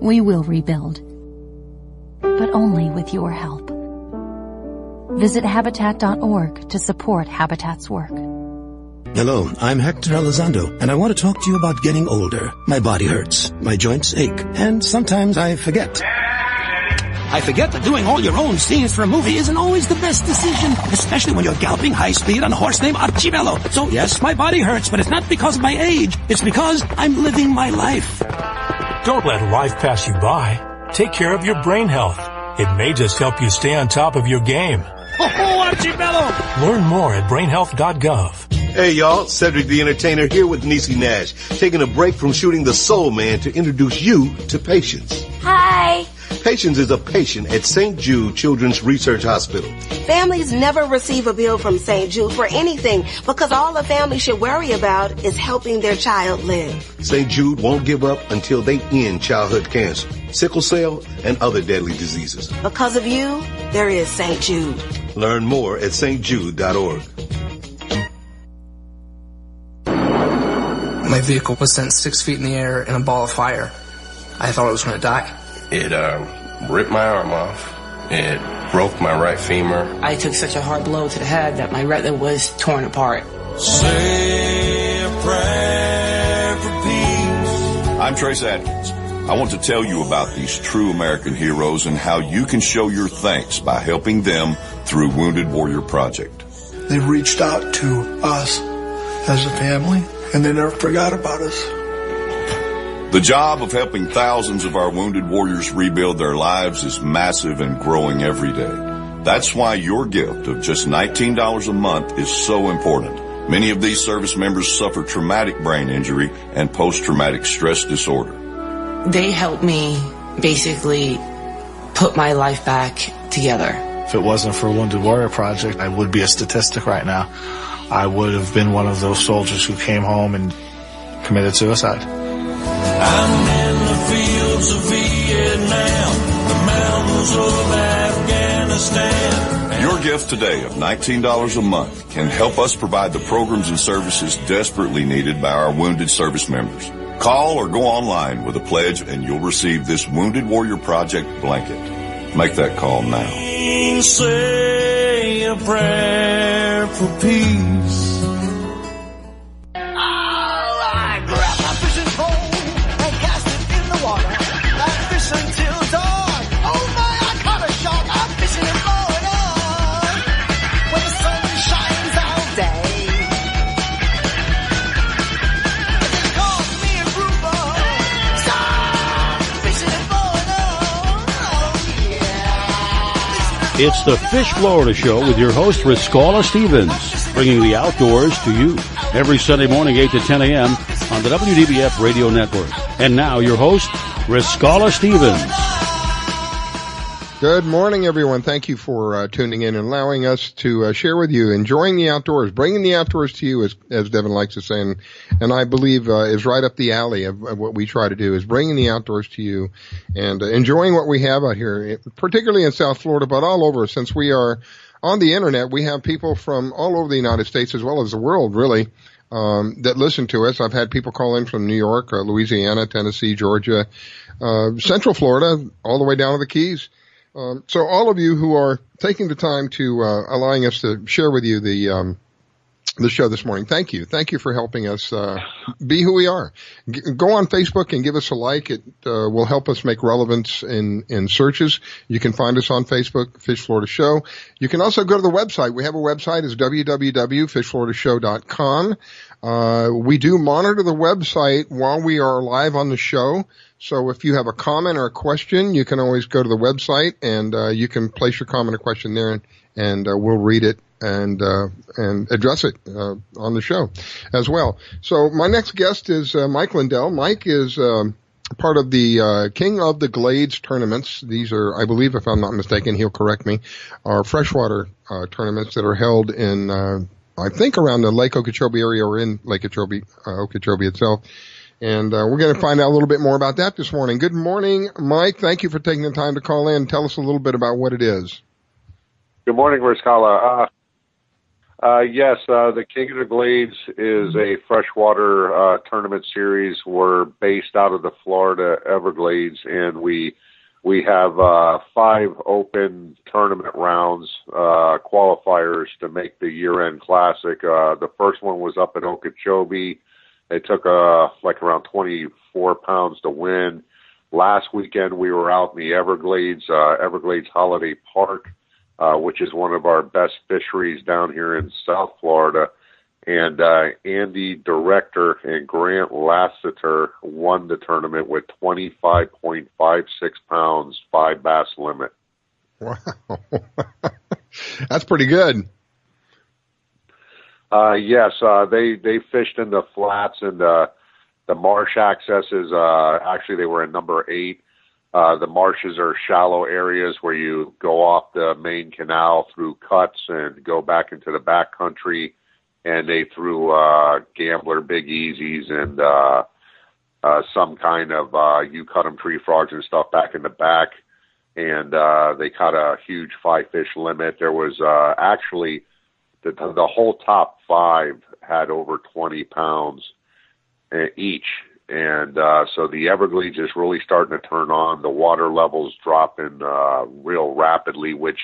We will rebuild, but only with your help. Visit Habitat.org to support Habitat's work. Hello, I'm Hector Elizondo, and I want to talk to you about getting older. My body hurts, my joints ache, and sometimes I forget. I forget that doing all your own scenes for a movie isn't always the best decision, especially when you're galloping high speed on a horse named Archibello. So yes, my body hurts, but it's not because of my age. It's because I'm living my life. Don't let life pass you by. Take care of your brain health. It may just help you stay on top of your game. Oh, Archibello! Learn more at brainhealth.gov. Hey y'all, Cedric the Entertainer here with Niecy Nash, taking a break from shooting The Soul Man to introduce you to Patience. Hi. Patience is a patient at St. Jude Children's Research Hospital. Families never receive a bill from St. Jude for anything because all a family should worry about is helping their child live. St. Jude won't give up until they end childhood cancer, sickle cell, and other deadly diseases. Because of you, there is St. Jude. Learn more at stjude.org. My vehicle was sent 6 feet in the air in a ball of fire. I thought I was going to die. It ripped my arm off. It broke my right femur. I took such a hard blow to the head that my retina was torn apart. Say a prayer for peace. I'm Trace Adkins. I want to tell you about these true American heroes and how you can show your thanks by helping them through Wounded Warrior Project. They've reached out to us as a family, and they never forgot about us. The job of helping thousands of our wounded warriors rebuild their lives is massive and growing every day. That's why your gift of just $19 a month is so important. Many of these service members suffer traumatic brain injury and post-traumatic stress disorder. They helped me basically put my life back together. If it wasn't for Wounded Warrior Project, I would be a statistic right now. I would have been one of those soldiers who came home and committed suicide. I'm in the fields of Vietnam, the mountains of Afghanistan. Your gift today of $19 a month can help us provide the programs and services desperately needed by our wounded service members. Call or go online with a pledge and you'll receive this Wounded Warrior Project blanket. Make that call now. Say a prayer for peace. I grab my fishing pole and cast it in the water. I fish until dawn. Oh my, I caught a shark. I'm fishing and blowing on when the sun shines all day. They call me a grouper. Stop fishing and blowing on. Oh yeah. It's the Fish Florida Show with your host, Riscala Stevens, bringing the outdoors to you every Sunday morning, 8 to 10 a.m. on the WDBF Radio Network. And now, your host, Riscala Stevens. Good morning, everyone. Thank you for tuning in and allowing us to share with you, enjoying the outdoors, bringing the outdoors to you, as Devin likes to say, and I believe is right up the alley of what we try to do, is bringing the outdoors to you and enjoying what we have out here, particularly in South Florida, but all over. Since we are on the internet, we have people from all over the United States as well as the world, really, that listen to us. I've had people call in from New York, Louisiana, Tennessee, Georgia, Central Florida, all the way down to the Keys. So all of you who are taking the time to allowing us to share with you the show this morning, thank you. Thank you for helping us be who we are. Go on Facebook and give us a like. It will help us make relevance in searches. You can find us on Facebook, Fish Florida Show. You can also go to the website. We have a website. It's www.fishfloridashow.com. We do monitor the website while we are live on the show. So if you have a comment or a question, you can always go to the website and you can place your comment or question there, and we'll read it and address it on the show as well. So my next guest is Mike Lindell. Mike is part of the King of the Glades tournaments. These are, I believe, if I'm not mistaken, he'll correct me, are freshwater tournaments that are held in I think around the Lake Okeechobee area or in Lake Okeechobee itself. And we're going to find out a little bit more about that this morning. Good morning, Mike. Thank you for taking the time to call in. Tell us a little bit about what it is. Good morning, Riscala. Yes, the King of the Glades is a freshwater tournament series. We're based out of the Florida Everglades, and we have 5 open tournament rounds, qualifiers to make the year-end classic. The first one was up in Okeechobee. It took like around 24 pounds to win. Last weekend we were out in the Everglades, Everglades Holiday Park, which is one of our best fisheries down here in South Florida. And Andy Director and Grant Lassiter won the tournament with 25.56 pounds, 5 bass limit. Wow. That's pretty good. Yes, they fished in the flats and the marsh accesses. Actually, they were in number 8. The marshes are shallow areas where you go off the main canal through cuts and go back into the back country. And they threw gambler big easies and some kind of you cut 'em tree frogs and stuff back in the back. And they caught a huge 5-fish limit. There was actually the whole top 5 had over 20 pounds each. And so the Everglades is really starting to turn on. The water levels dropping real rapidly, which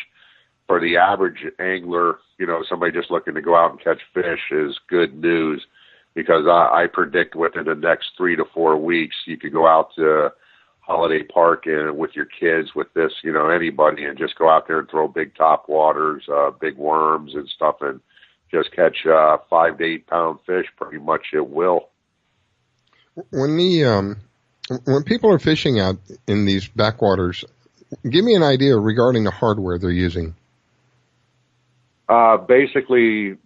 for the average angler, you know, somebody just looking to go out and catch fish is good news, because I predict within the next 3 to 4 weeks you could go out to holiday park and with your kids, with this, anybody, and just go out there and throw big top waters, big worms and stuff, and just catch 5 to 8 pound fish pretty much at will. When people are fishing out in these backwaters, give me an idea regarding the hardware they're using. Basically,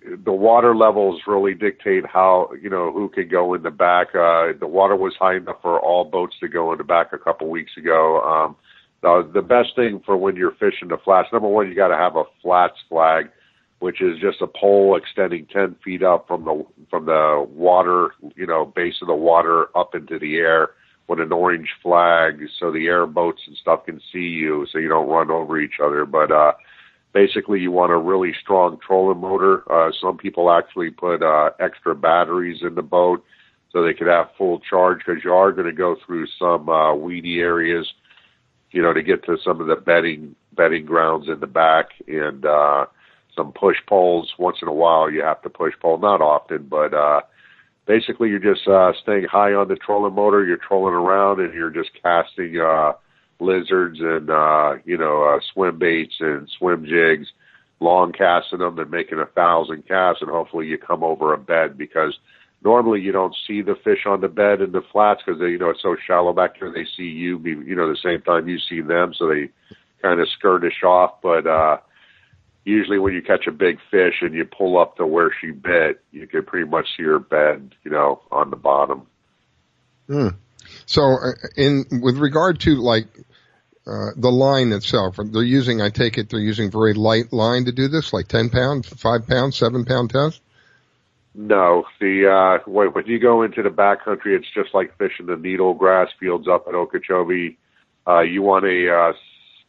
the water levels really dictate how, who can go in the back. The water was high enough for all boats to go in the back a couple weeks ago. The best thing for when you're fishing the flats, number one, you got to have a flats flag, which is just a pole extending 10 feet up from the water, base of the water up into the air with an orange flag, so the airboats and stuff can see you, so you don't run over each other. But basically, you want a really strong trolling motor. Some people actually put extra batteries in the boat so they could have full charge, because you are going to go through some weedy areas, to get to some of the bedding grounds in the back, and some push poles. Once in a while, you have to push pole. Not often, but basically, you're just staying high on the trolling motor. You're trolling around, and you're just casting lizards and, swim baits and swim jigs, long casting them and making 1,000 casts, and hopefully you come over a bed, because normally you don't see the fish on the bed in the flats because it's so shallow back there. They see you, the same time you see them, so they kind of skirtish off. But usually when you catch a big fish and you pull up to where she bit, you can pretty much see her bed, on the bottom. So with regard to the line itself, I take it they're using very light line to do this, like 10 pound, 5 pound, 7 pound test? No, when you go into the backcountry, it's just like fishing the needle grass fields up at Okeechobee. You want a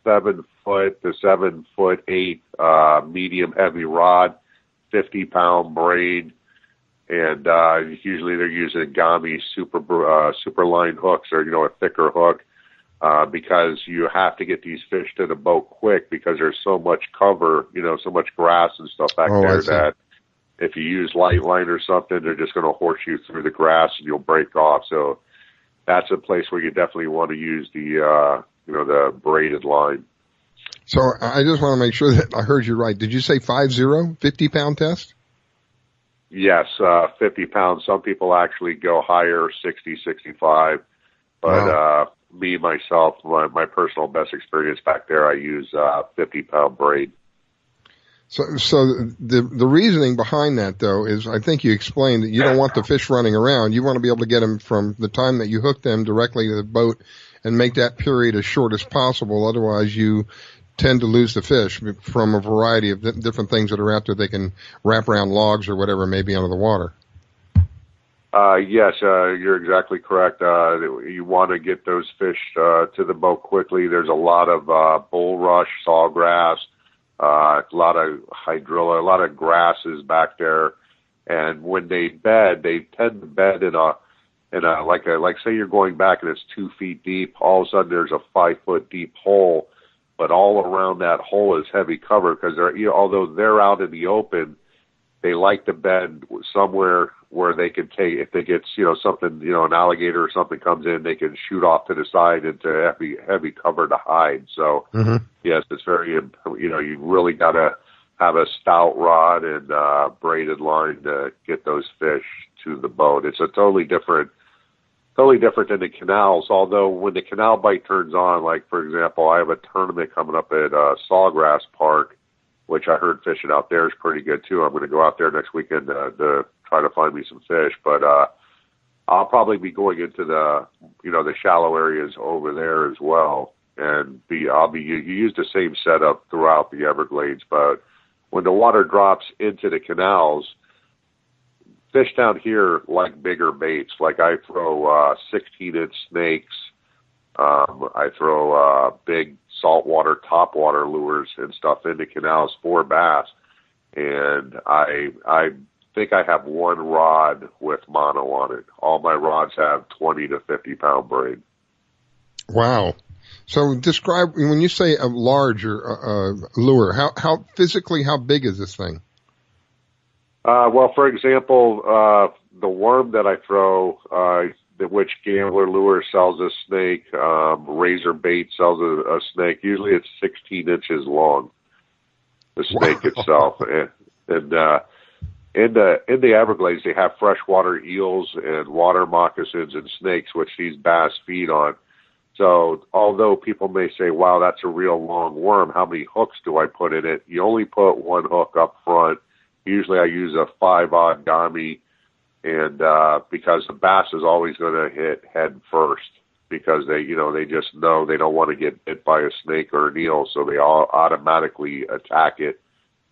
7 foot to 7'8" medium heavy rod, 50 pound braid, and usually they're using Gami super line hooks, or a thicker hook, because you have to get these fish to the boat quick, because there's so much cover, so much grass and stuff back there that if you use light line or something, they're just going to horse you through the grass and you'll break off. So that's a place where you definitely want to use the braided line. So I just want to make sure that I heard you right. Did you say 50 pound test? Yes, 50 pounds. Some people actually go higher, 60, 65. But me, myself, my personal best experience back there, I use 50 pound braid. So the reasoning behind that, though, is I think you explained that you don't want the fish running around. You want to be able to get them from the time that you hook them directly to the boat and make that period as short as possible. Otherwise, you tend to lose the fish from a variety of different things that are out there. They can wrap around logs or whatever may be under the water. Yes, you're exactly correct. You want to get those fish to the boat quickly. There's a lot of bulrush, sawgrass, a lot of hydrilla, a lot of grasses back there. And when they bed, they tend to bed in a like say you're going back and it's 2 feet deep. All of a sudden there's a 5 foot deep hole, but all around that hole is heavy cover, because although they're out in the open, they like to bed somewhere where they can take, if they get, something, an alligator or something comes in, they can shoot off to the side into heavy cover to hide. So, yes, it's very, you really got to have a stout rod and braided line to get those fish to the boat. It's a totally different than the canals, although when the canal bite turns on, like, for example, I have a tournament coming up at Sawgrass Park, which I heard fishing out there is pretty good too. I'm going to go out there next weekend to try to find me some fish, but I'll probably be going into the shallow areas over there as well, and you use the same setup throughout the Everglades. But when the water drops into the canals, fish down here like bigger baits. Like I throw 16-inch snakes. I throw big saltwater topwater lures and stuff into canals for bass, and I think I have one rod with mono on it. All my rods have 20 to 50 pound braid. Wow. So describe, when you say a large lure, how physically, how big is this thing? Well, for example, the worm that I throw, which Gambler Lure sells a snake, Razor Bait sells a snake. Usually it's 16 inches long, the snake itself. And in the Everglades, they have freshwater eels and water moccasins and snakes, which these bass feed on. So although people may say, wow, that's a real long worm, how many hooks do I put in it? You only put one hook up front. Usually I use a 5-aught Gami, and because the bass is always going to hit head first, because they just know they don't want to get bit by a snake or an eel, so they all automatically attack it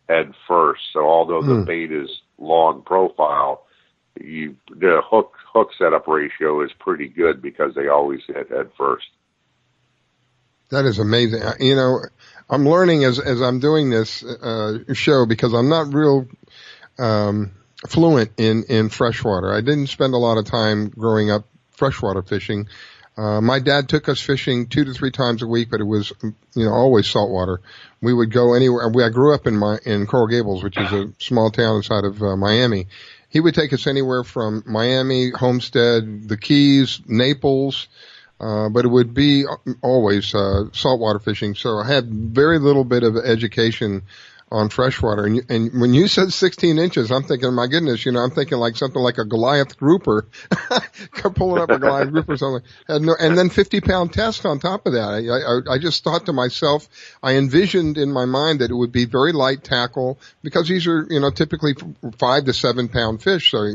head first. So although the bait is long profile, the hook setup ratio is pretty good because they always hit head first. That is amazing. I'm learning as I'm doing this show, because I'm not real fluent in freshwater. I didn't spend a lot of time growing up freshwater fishing. My dad took us fishing 2 to 3 times a week, but it was, always saltwater. We would go anywhere. I grew up in Coral Gables, which is a small town inside of Miami. He would take us anywhere from Miami, Homestead, the Keys, Naples, but it would be always saltwater fishing. So I had very little bit of education on freshwater. And when you said 16 inches, I'm thinking, my goodness, I'm thinking like something like a Goliath grouper, pulling up a Goliath grouper or something. And then 50-pound test on top of that. I just thought to myself, I envisioned in my mind that it would be very light tackle, because these are, typically 5 to 7 pound fish. So,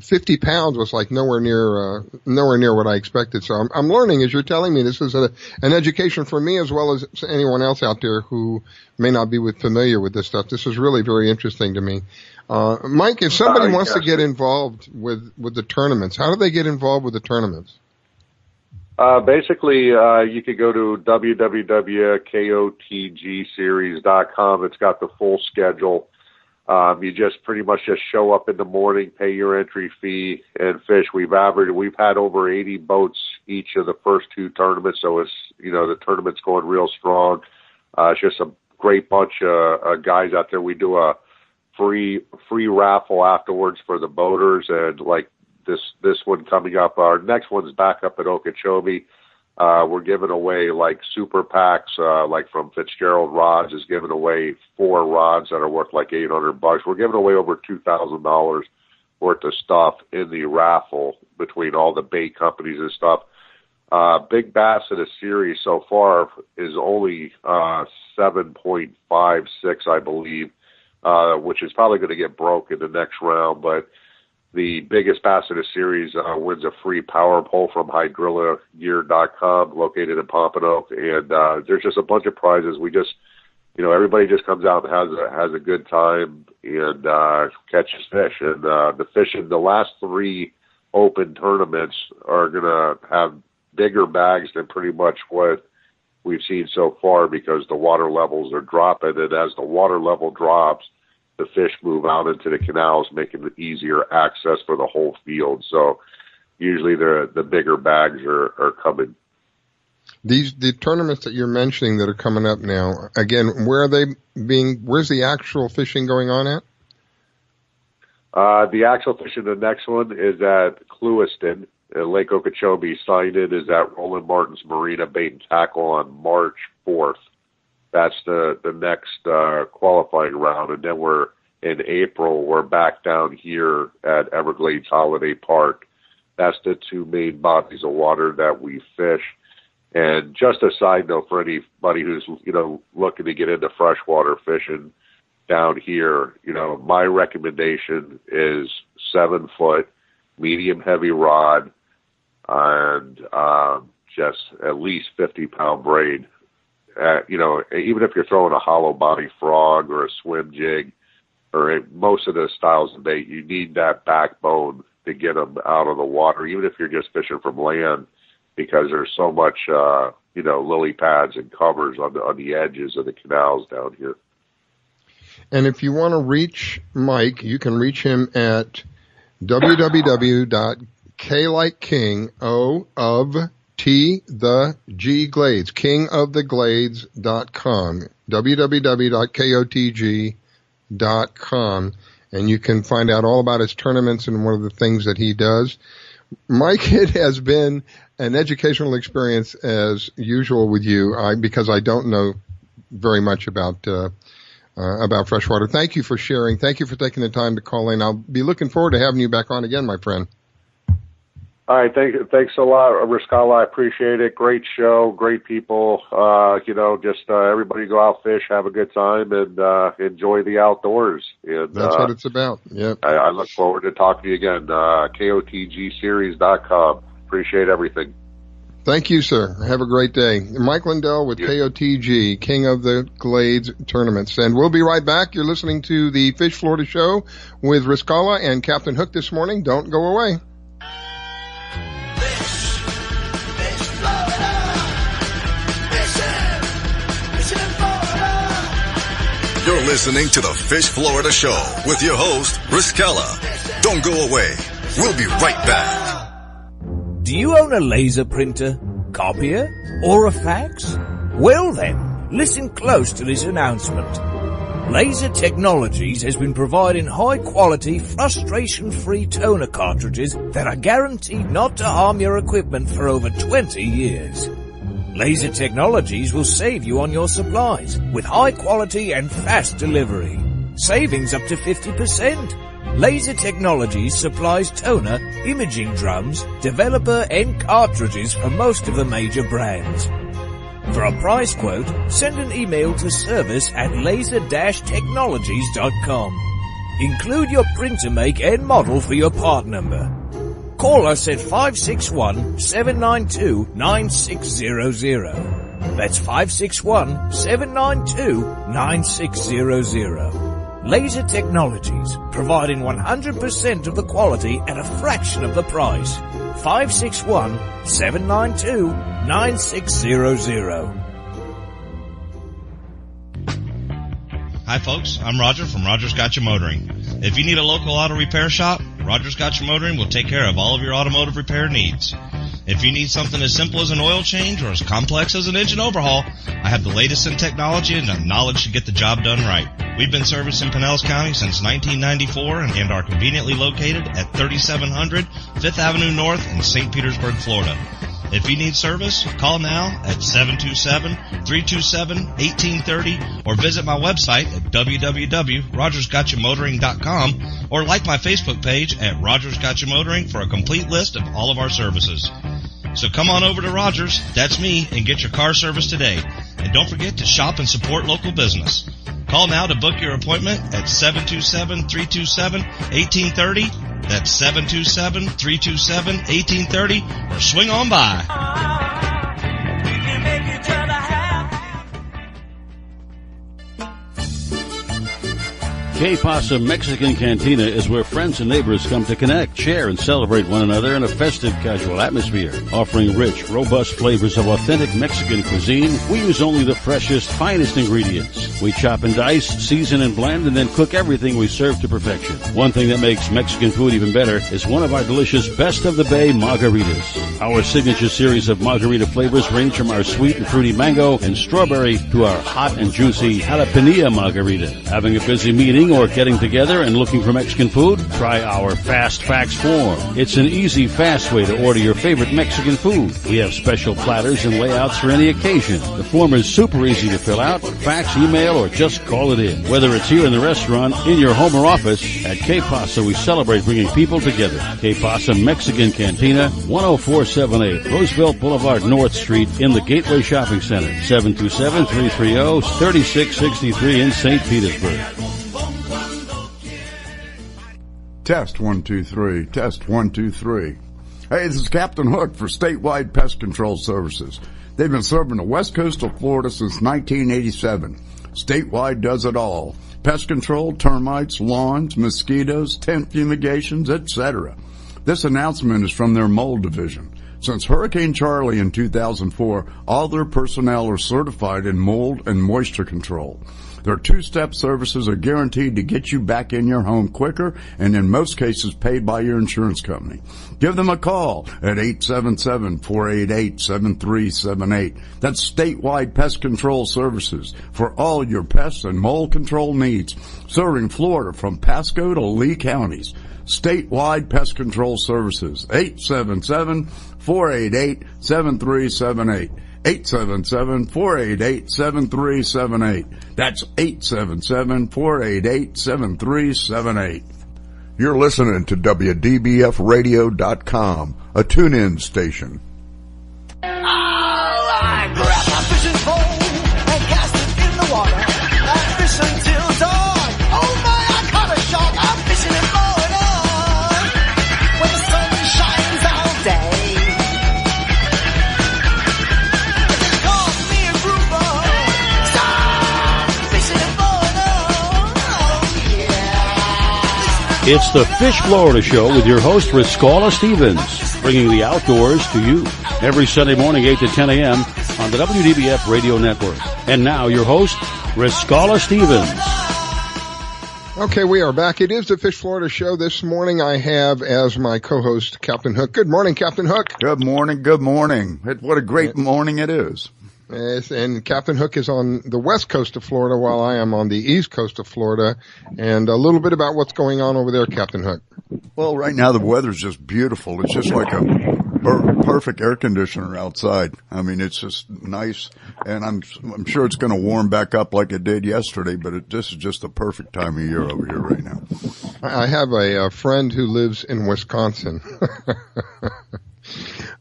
50 pounds was like nowhere near what I expected. So I'm learning as you're telling me. This is an education for me as well as anyone else out there who may not be familiar with this stuff. This is really very interesting to me. Mike, if somebody wants to get involved with the tournaments, how do they get involved with the tournaments? Basically, you could go to www.kotgseries.com. It's got the full schedule. You just pretty much just show up in the morning, pay your entry fee, and fish. We've had over 80 boats each of the first 2 tournaments, so it's, the tournament's going real strong. It's just a great bunch of guys out there. We do a free raffle afterwards for the boaters, and like this one coming up, our next one's back up at Okeechobee. We're giving away like super packs, like from Fitzgerald Rods is giving away 4 rods that are worth like $800. We're giving away over $2,000 worth of stuff in the raffle between all the bait companies and stuff. Big bass in the series so far is only 7.56, I believe, which is probably going to get broke in the next round. But the biggest bass in the series wins a free power pole from hydrillagear.com, located in Pompano. And there's just a bunch of prizes. We just, everybody just comes out and has a good time and catches fish. And the fishing, the last 3 open tournaments are going to have bigger bags than pretty much what we've seen so far, because the water levels are dropping, and as the water level drops, the fish move out into the canals, making it easier access for the whole field. So usually the bigger bags are coming. The tournaments that you're mentioning that are coming up now, again, where's the actual fishing going on at? The actual fishing, the next one is at Clewiston. Lake Okeechobee. Signed it is at Roland Martin's Marina Bait and Tackle on March 4th. That's the next qualifying round. And then in April, we're back down here at Everglades Holiday Park. That's the 2 main bodies of water that we fish. And just a side note for anybody who's, looking to get into freshwater fishing down here, my recommendation is 7-foot, medium heavy rod, and just at least 50-pound braid. Even if you're throwing a hollow body frog or a swim jig, or most of the styles of bait, you need that backbone to get them out of the water, even if you're just fishing from land, because there's so much, lily pads and covers on the edges of the canals down here. And if you want to reach Mike, you can reach him at www.k like king, O of T the G Glades, kingoftheglades.com, www.kotg.com, and you can find out all about his tournaments and one of the things that he does. Mike, it has been an educational experience as usual with you, because I don't know very much about freshwater. Thank you for sharing. Thank you for taking the time to call in. I'll be looking forward to having you back on again, my friend. All right, thanks a lot, Riscala. I appreciate it. Great show, great people. Everybody go out, fish, have a good time, and enjoy the outdoors. And, that's what it's about. Yep. I look forward to talking to you again. KOTGseries.com. Appreciate everything. Thank you, sir. Have a great day. Mike Lindell with KOTG, King of the Glades Tournaments. And we'll be right back. You're listening to the Fish Florida Show with Riscala and Captain Hook this morning. Don't go away. You're listening to the Fish Florida Show with your host, Riscala. Don't go away. We'll be right back. Do you own a laser printer, copier, or a fax? Well then, listen close to this announcement. Laser Technologies has been providing high-quality, frustration-free toner cartridges that are guaranteed not to harm your equipment for over 20 years. Laser Technologies will save you on your supplies with high quality and fast delivery. Savings up to 50%. Laser Technologies supplies toner, imaging drums, developer and cartridges for most of the major brands. For a price quote, send an email to service@laser-technologies.com. Include your printer make and model for your part number. Call us at 561-792-9600. That's 561-792-9600. Laser Technologies, providing 100% of the quality at a fraction of the price. 561-792-9600. Hi folks, I'm Roger from Rogers Gotcha Motoring. If you need a local auto repair shop, Rogers Gotcha Motoring will take care of all of your automotive repair needs. If you need something as simple as an oil change or as complex as an engine overhaul, I have the latest in technology and the knowledge to get the job done right. We've been servicing Pinellas County since 1994 and are conveniently located at 3700 5th Avenue North in St. Petersburg, Florida. If you need service, call now at 727-327-1830 or visit my website at www.rogersgotchamotoring.com or like my Facebook page at Rogers Gotcha Motoring for a complete list of all of our services. So come on over to Rogers, that's me, and get your car service today. And don't forget to shop and support local business. Call now to book your appointment at 727-327-1830. That's 727-327-1830, or swing on by. Que Pasa Mexican Cantina is where friends and neighbors come to connect, share, and celebrate one another in a festive, casual atmosphere. Offering rich, robust flavors of authentic Mexican cuisine, we use only the freshest, finest ingredients. We chop and dice, season and blend, and then cook everything we serve to perfection. One thing that makes Mexican food even better is one of our delicious Best of the Bay margaritas. Our signature series of margarita flavors range from our sweet and fruity mango and strawberry to our hot and juicy jalapeno margarita. Having a busy meeting or getting together and looking for Mexican food? Try our Fast Fax form. It's an easy, fast way to order your favorite Mexican food. We have special platters and layouts for any occasion. The form is super easy to fill out, fax, email, or just call it in. Whether it's here in the restaurant, in your home or office, at Que Pasa we celebrate bringing people together. Que Pasa Mexican Cantina, 10478 Roosevelt Boulevard North Street in the Gateway Shopping Center, 727-330-3663 in St. Petersburg. Test 1 2 3. Test 1 2 3. Hey, this is Captain Hook for Statewide Pest Control Services. They've been serving the west coast of Florida since 1987. Statewide does it all. Pest control, termites, lawns, mosquitoes, tent fumigations, etc. This announcement is from their mold division. Since Hurricane Charlie in 2004, all their personnel are certified in mold and moisture control. Their two-step services are guaranteed to get you back in your home quicker and in most cases paid by your insurance company. Give them a call at 877-488-7378. That's Statewide Pest Control Services for all your pest and mold control needs, serving Florida from Pasco to Lee counties. Statewide Pest Control Services. 877-488-7378. 877-488-7378. That's 877-488-7378. You're listening to WDBFradio.com, a tune-in station. I grab my fishing pole and cast it in the water. I fish until dawn. Oh my, I caught a shark. I'm fishing and blowing on when the sun shines all day. It calls me a grouper. Stop fishing and blowing on. Oh yeah. It's the Fish Florida Show with your host, Riscala Stevens, bringing the outdoors to you every Sunday morning, 8 to 10 a.m. on the WDBF Radio Network. And now your host, Riscala Stevens. Okay, we are back. It is the Fish Florida Show. This morning I have as my co-host Captain Hook. Good morning, Captain Hook. Good morning, good morning. What a great morning it is. Yes, and Captain Hook is on the west coast of Florida while I am on the east coast of Florida. And a little bit about what's going on over there, Captain Hook. Well, right now the weather's just beautiful. It's just like a perfect air conditioner outside. I mean, it's just nice, and I'm sure it's going to warm back up like it did yesterday, but this is just the perfect time of year over here right now. I have a friend who lives in Wisconsin.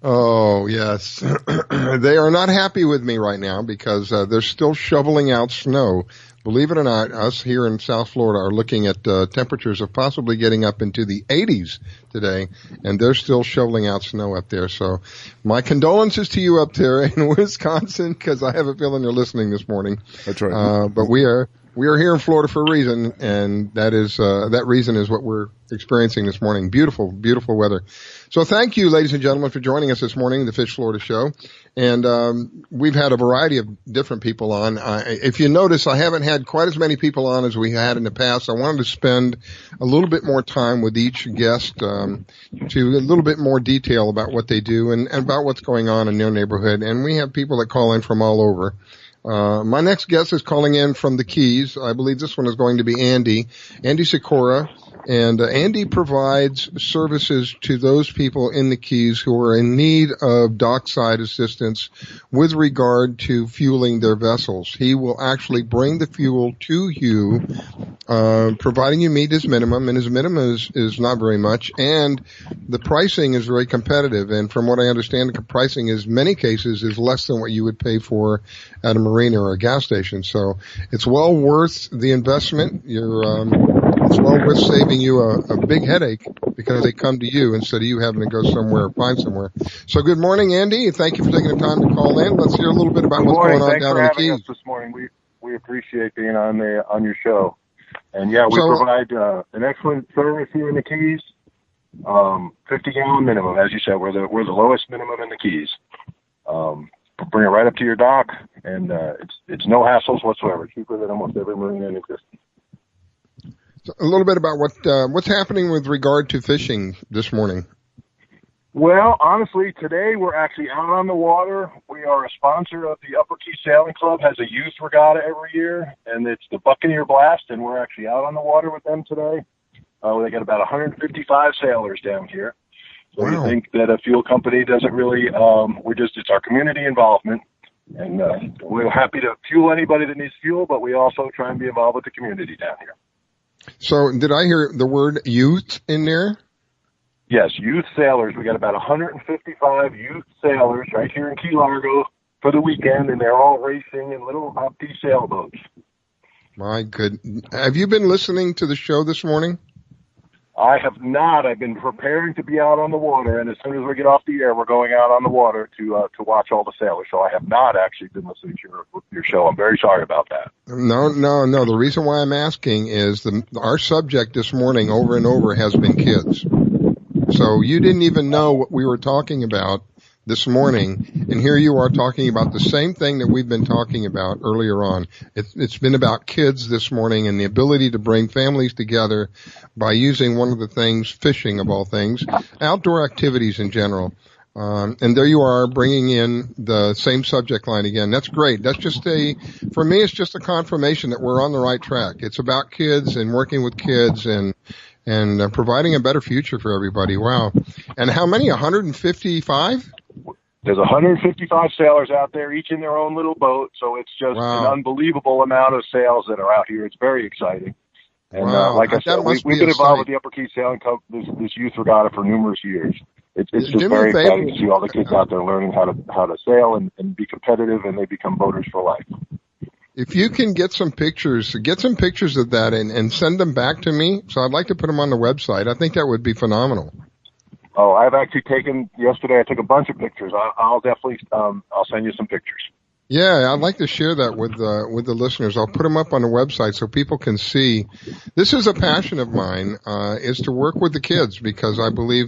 Oh, yes. They are not happy with me right now because they're still shoveling out snow. Believe it or not, us here in South Florida are looking at temperatures of possibly getting up into the 80s today, and they're still shoveling out snow up there. So my condolences to you up there in Wisconsin, because I have a feeling you're listening this morning. That's right. But we are here in Florida for a reason, and that reason is what we're experiencing this morning. Beautiful, beautiful weather. So thank you, ladies and gentlemen, for joining us this morning, the Fish Florida Show. And we've had a variety of different people on. If you notice, I haven't had quite as many people on as we had in the past. I wanted to spend a little bit more time with each guest to a little bit more detail about what they do and about what's going on in their neighborhood. And we have people that call in from all over. My next guest is calling in from the Keys. I believe this one is going to be Andy Sikora. And Andy provides services to those people in the Keys who are in need of dockside assistance with regard to fueling their vessels. He will actually bring the fuel to you, providing you meet his minimum, and his minimum is not very much, and the pricing is very competitive. And from what I understand, the pricing is many cases is less than what you would pay for at a marina or a gas station. So it's well worth the investment. It's well worth saving you a big headache because they come to you instead of you having to go somewhere or find somewhere. So good morning, Andy. Thank you for taking the time to call in. Let's hear a little bit about what's going on down in the Keys. Thanks for having us this morning. We appreciate being on your show. And yeah, we provide an excellent service here in the Keys. 50-gallon minimum, as you said. We're the lowest minimum in the Keys. Bring it right up to your dock, and it's no hassles whatsoever. Cheaper than almost every marina in existence. A little bit about what's happening with regard to fishing this morning. Well, honestly, today we're actually out on the water. We are a sponsor of the Upper Key Sailing Club, has a youth regatta every year, and it's the Buccaneer Blast, and we're actually out on the water with them today. They got about 155 sailors down here. So wow. We think that a fuel company doesn't really, it's our community involvement. And we're happy to fuel anybody that needs fuel, but we also try and be involved with the community down here. So did I hear the word youth in there? Yes, youth sailors. We got about 155 youth sailors right here in Key Largo for the weekend, and they're all racing in little Opti sailboats. My goodness. Have you been listening to the show this morning? I have not. I've been preparing to be out on the water, and as soon as we get off the air, we're going out on the water to watch all the sailors. So I have not actually been listening to your show. I'm very sorry about that. No. The reason why I'm asking is our subject this morning over and over has been kids. So you didn't even know what we were talking about this morning, and here you are talking about the same thing that we've been talking about earlier on. It's been about kids this morning and the ability to bring families together by using one of the things, fishing of all things, outdoor activities in general. And there you are bringing in the same subject line again. That's great. That's just for me, it's just a confirmation that we're on the right track. It's about kids and working with kids and and providing a better future for everybody. Wow. And how many? 155? There's 155 sailors out there, each in their own little boat. So it's just an unbelievable amount of sails that are out here. It's very exciting. And like I said, we've been involved with the Upper Keys Sailing Club, this youth regatta, for numerous years. It's just very exciting to see all the kids out there learning how to sail and be competitive, and they become boaters for life. If you can get some pictures of that and send them back to me, so I'd like to put them on the website. I think that would be phenomenal. Oh, I've actually yesterday I took a bunch of pictures. I'll definitely, I'll send you some pictures. Yeah, I'd like to share that with the listeners. I'll put them up on the website so people can see. This is a passion of mine, is to work with the kids, because I believe,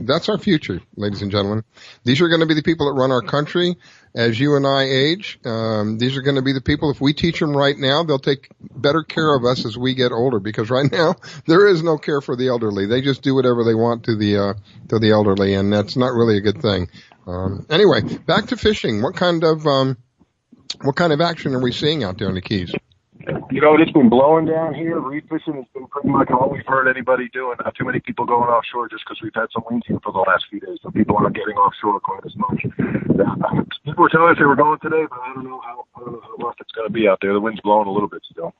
that's our future, ladies and gentlemen. These are going to be the people that run our country as you and I age. These are going to be the people, if we teach them right now, they'll take better care of us as we get older, because right now there is no care for the elderly. They just do whatever they want to the elderly, and that's not really a good thing. Anyway, back to fishing. What kind of action are we seeing out there in the Keys? It's been blowing down here. Reef fishing has been pretty much all we've heard anybody doing. Not too many people going offshore, just because we've had some winds here for the last few days, so people aren't getting offshore quite as much. People were telling us they were going today, but I don't know how rough it's going to be out there. The wind's blowing a little bit still.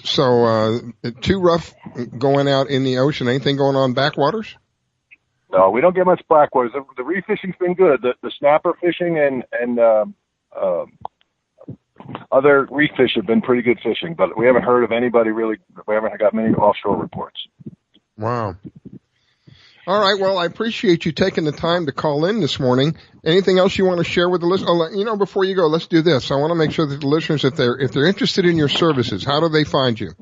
So, too rough going out in the ocean. Anything going on backwaters? No, we don't get much backwaters. The reef fishing's been good. The snapper fishing and other reef fish have been pretty good fishing, but we haven't heard of anybody really. We haven't got many offshore reports. Wow. All right. Well, I appreciate you taking the time to call in this morning. Anything else you want to share with the listeners? Before you go, let's do this. I want to make sure that the listeners, if they're interested in your services, how do they find you?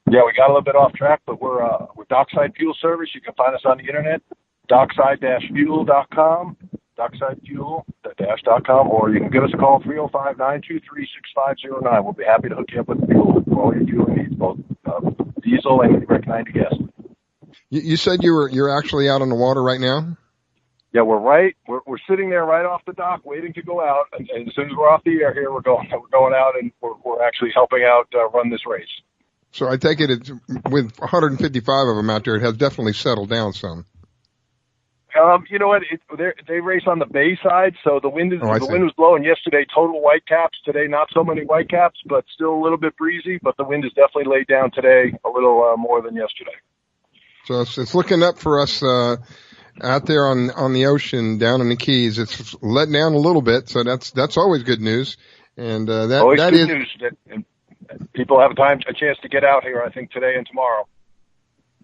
Yeah, we got a little bit off track, but we're Dockside Fuel Service. You can find us on the internet, dockside-fuel.com. DocksideFuel-.com, or you can give us a call, 305-923-6509. We'll be happy to hook you up with fuel for all your fuel needs, both diesel and direct 90 gas. You said you're actually out on the water right now? Yeah, we're sitting there right off the dock, waiting to go out. And as soon as we're off the air here, we're going out, and we're actually helping out run this race. So I take it with 155 of them out there, it has definitely settled down some. You know what? They race on the bay side, so the wind was blowing yesterday. Total whitecaps today, not so many whitecaps, but still a little bit breezy. But the wind is definitely laid down today, a little more than yesterday. So it's looking up for us out there on the ocean down in the Keys. It's let down a little bit, so that's always good news. And always that good is news. And people have a chance to get out here, I think, today and tomorrow.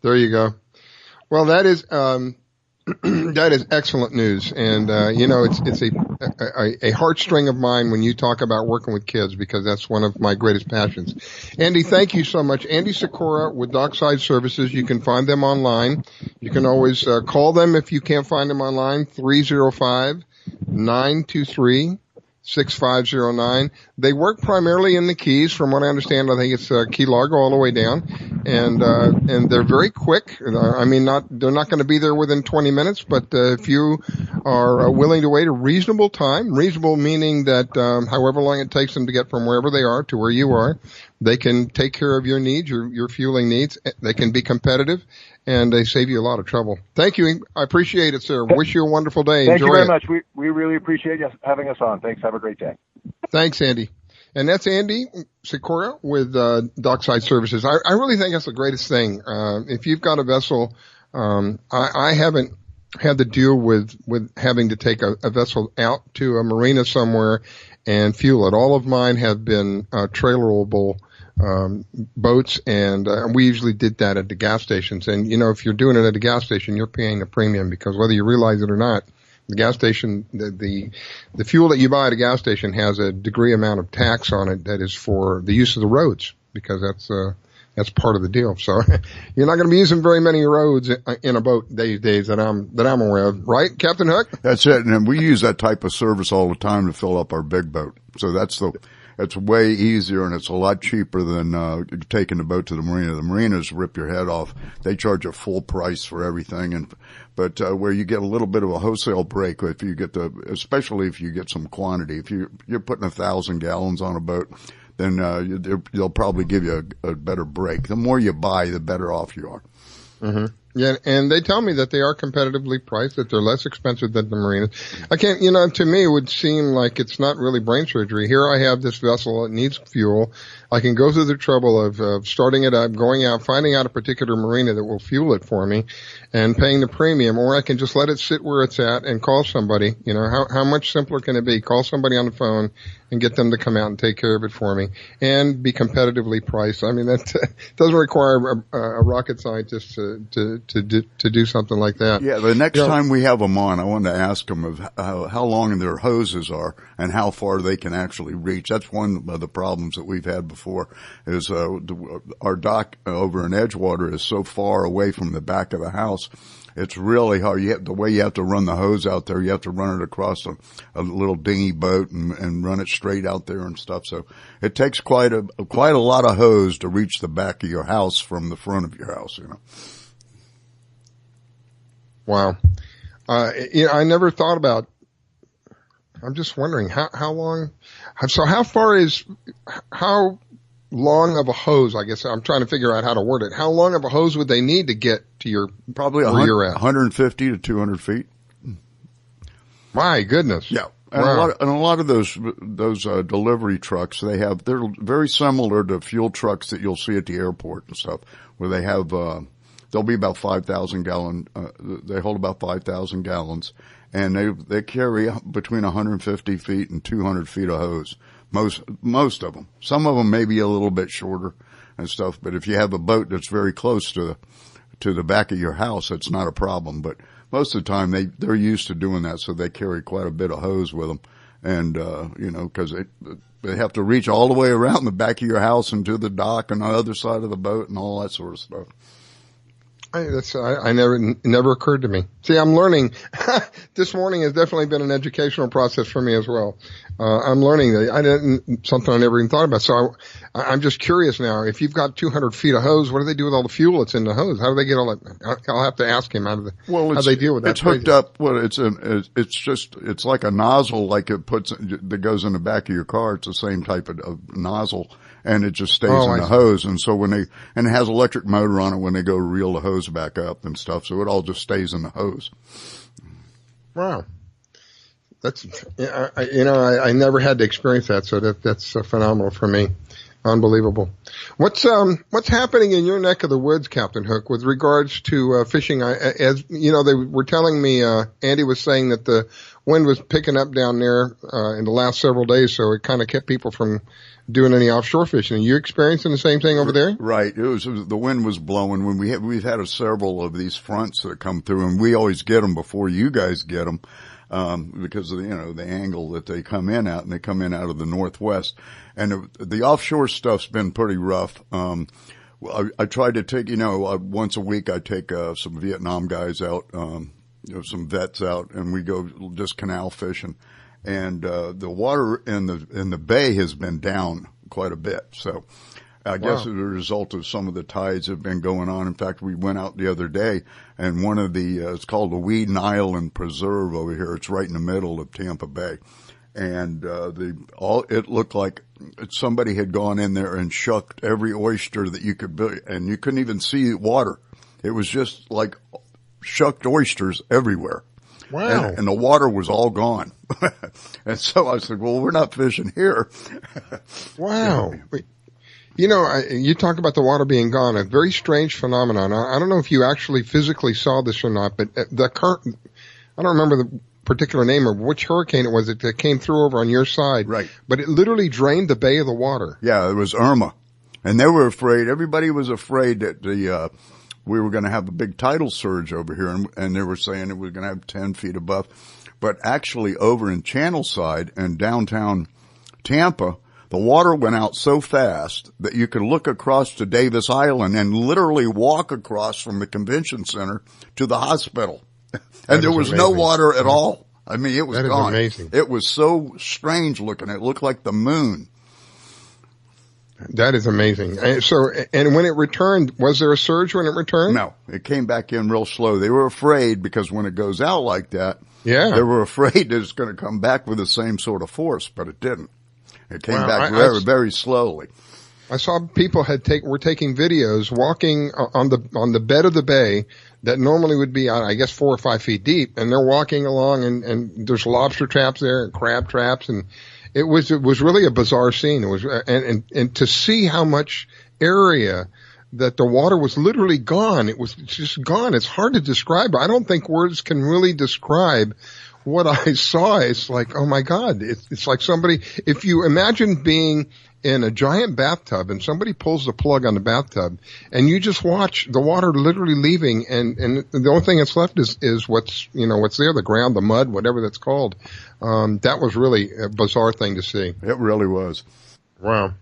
There you go. Well, that is. That is excellent news, and it's a heartstring of mine when you talk about working with kids, because that's one of my greatest passions. Andy, thank you so much. Andy Sikora with Dockside Services. You can find them online. You can always call them if you can't find them online. 305-923-6509. They work primarily in the Keys, from what I understand. I think it's Key Largo all the way down, and they're very quick. They're not going to be there within 20 minutes, but if you are willing to wait a reasonable time, reasonable meaning that however long it takes them to get from wherever they are to where you are, they can take care of your needs, your fueling needs. They can be competitive, and they save you a lot of trouble. Thank you. I appreciate it, sir. Wish you a wonderful day. Thank Enjoy you very it. much. We really appreciate you having us on. Thanks. Have a great day. Thanks, Andy. And that's Andy Sikora with Dockside Services. I really think that's the greatest thing. If you've got a vessel, I haven't had to deal with having to take a vessel out to a marina somewhere and fuel it. All of mine have been trailerable boats, and we usually did that at the gas stations. And if you're doing it at a gas station, you're paying a premium, because whether you realize it or not, the gas station, the fuel that you buy at a gas station has a degree amount of tax on it that is for the use of the roads, because that's part of the deal. So you're not going to be using very many roads in a boat these days that I'm aware of, right, Captain Hook? That's it. And we use that type of service all the time to fill up our big boat. So it's way easier, and it's a lot cheaper than taking the boat to the marina. The marinas rip your head off. They charge a full price for everything, but where you get a little bit of a wholesale break, especially if you get some quantity. If you're putting 1,000 gallons on a boat, then they'll probably give you a better break. The more you buy, the better off you are. Mm-hmm. Yeah, and they tell me that they are competitively priced, that they're less expensive than the marinas. I can't, to me it would seem like it's not really brain surgery. Here I have this vessel, it needs fuel. I can go through the trouble of starting it up, going out, finding out a particular marina that will fuel it for me and paying the premium, or I can just let it sit where it's at and call somebody. How much simpler can it be? Call somebody on the phone and get them to come out and take care of it for me and be competitively priced. I mean, that doesn't require a rocket scientist to do something like that. Yeah, the next time we have them on, I wanted to ask them of how long their hoses are and how far they can actually reach. That's one of the problems that we've had before is our dock over in Edgewater is so far away from the back of the house. It's really hard. The way you have to run the hose out there, you have to run it across a little dinghy boat and run it straight out there and stuff. So it takes quite a lot of hose to reach the back of your house from the front of your house, Wow. I never thought about, I'm just wondering how long, so how long of a hose, I guess I'm trying to figure out how to word it. How long of a hose would they need to get to your, probably where you're at? 150 to 200 feet. My goodness. Yeah. And wow. a lot of those delivery trucks, they're very similar to fuel trucks that you'll see at the airport and stuff, where they have, they'll be about 5,000 gallon, they hold about 5,000 gallons, and they carry between 150 feet and 200 feet of hose. Most of them. Some of them may be a little bit shorter and stuff, but if you have a boat that's very close to the back of your house, it's not a problem. But most of the time they're used to doing that, so they carry quite a bit of hose with them. And, cause they have to reach all the way around the back of your house and to the dock and the other side of the boat and all that sort of stuff. I never occurred to me. See, I'm learning. This morning has definitely been an educational process for me as well. I'm learning that something I never even thought about. So I'm just curious now. If you've got 200 feet of hose, what do they do with all the fuel that's in the hose? How do they get all that? I'll have to ask him how they deal with that. It's hooked up. Well, it's like a nozzle, like that goes in the back of your car. It's the same type of nozzle. And it just stays in the hose. And so and it has electric motor on it when they go reel the hose back up and stuff. So it all just stays in the hose. Wow. That's, I never had to experience that. So that's phenomenal for me. Unbelievable. What's happening in your neck of the woods, Captain Hook, with regards to, fishing? As they were telling me, Andy was saying that the wind was picking up down there, in the last several days. So it kind of kept people from doing any offshore fishing. Are you experiencing the same thing over there? Right. The wind was blowing when we've had several of these fronts that come through, and we always get them before you guys get them, because of the angle that they come in at, and they come in out of the northwest. And the offshore stuff's been pretty rough. I try to take, once a week I take, some Vietnam guys out, some vets out, and we go just canal fishing. And the water in the bay has been down quite a bit. So I guess as a result of some of the tides have been going on. In fact, we went out the other day, and one of it's called the Weeden Island Preserve over here. It's right in the middle of Tampa Bay. And it looked like somebody had gone in there and shucked every oyster that you could build, and you couldn't even see water. It was just like shucked oysters everywhere. Wow. And the water was all gone. And so I said, well, we're not fishing here. Wow. You talk about the water being gone, a very strange phenomenon. I don't know if you actually physically saw this or not, but the current, I don't remember the particular name or which hurricane it was that came through over on your side. Right. But it literally drained the bay of the water. Yeah, it was Irma. And they were afraid, everybody was afraid that we were going to have a big tidal surge over here, and they were saying it was going to have 10 feet above. But actually over in Channelside and downtown Tampa, the water went out so fast that you could look across to Davis Island and literally walk across from the convention center to the hospital. And there was no water at all. I mean, it was gone. That is amazing. It was so strange looking. It looked like the moon. That is amazing. And when it returned, was there a surge when it returned? No, it came back in real slow. They were afraid because when it goes out like that, they were afraid that it's going to come back with the same sort of force, but it didn't. It came back very, very slowly. I saw people were taking videos walking on the bed of the bay that normally would be, I guess, 4 or 5 feet deep, and they're walking along, and there's lobster traps there and crab traps, and it was really a bizarre scene. It was, and to see how much area that the water was literally gone. It was just gone. It's hard to describe. I don't think words can really describe what I saw. It's like, oh my God. It's like somebody, if you imagine being in a giant bathtub and somebody pulls the plug on the bathtub and you just watch the water literally leaving, and the only thing that's left is what's there, the ground, the mud, whatever that's called. That was really a bizarre thing to see. It really was. Wow.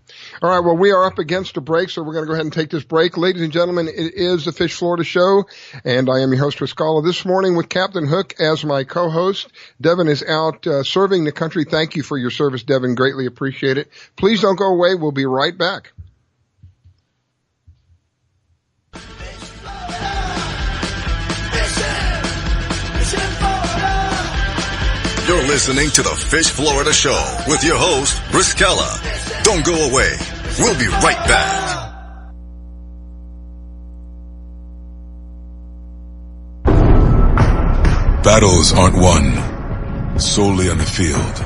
All right. Well, we are up against a break, so we're going to go ahead and take this break. Ladies and gentlemen, it is the Fish Florida Show, and I am your host, Riscala, this morning with Captain Hook as my co-host. Devin is out serving the country. Thank you for your service, Devin. Greatly appreciate it. Please don't go away. We'll be right back. You're listening to the Fish Florida Show with your host, Riscala. Don't go away. We'll be right back. Battles aren't won solely on the field.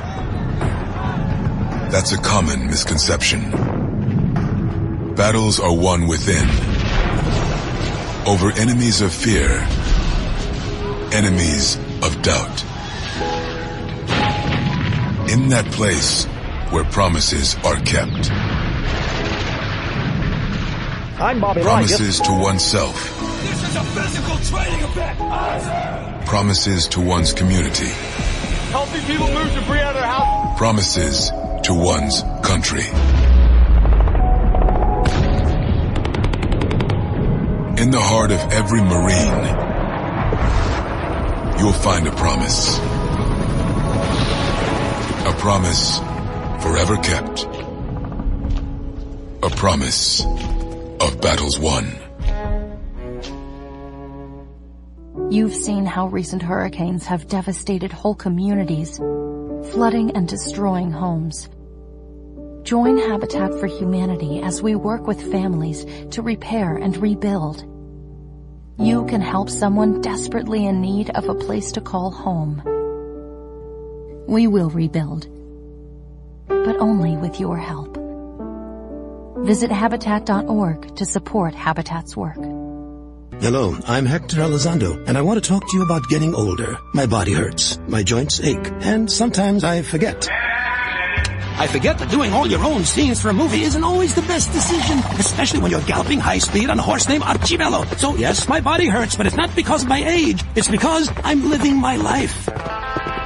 That's a common misconception. Battles are won within, over enemies of fear, enemies of doubt. In that place where promises are kept. I'm Bobby Promises to oneself. This is a physical training event. Promises to one's community. Helping people move debris out of their house. Promises to one's country. In the heart of every Marine, you'll find a promise. A promise forever kept. A promise of battles won. You've seen how recent hurricanes have devastated whole communities, flooding and destroying homes. Join Habitat for Humanity as we work with families to repair and rebuild. You can help someone desperately in need of a place to call home. We will rebuild, but only with your help. Visit Habitat.org to support Habitat's work. Hello, I'm Hector Elizondo, and I want to talk to you about getting older. My body hurts, my joints ache, and sometimes I forget. I forget that doing all your own scenes for a movie isn't always the best decision, especially when you're galloping high speed on a horse named Archibello. So yes, my body hurts, but it's not because of my age. It's because I'm living my life.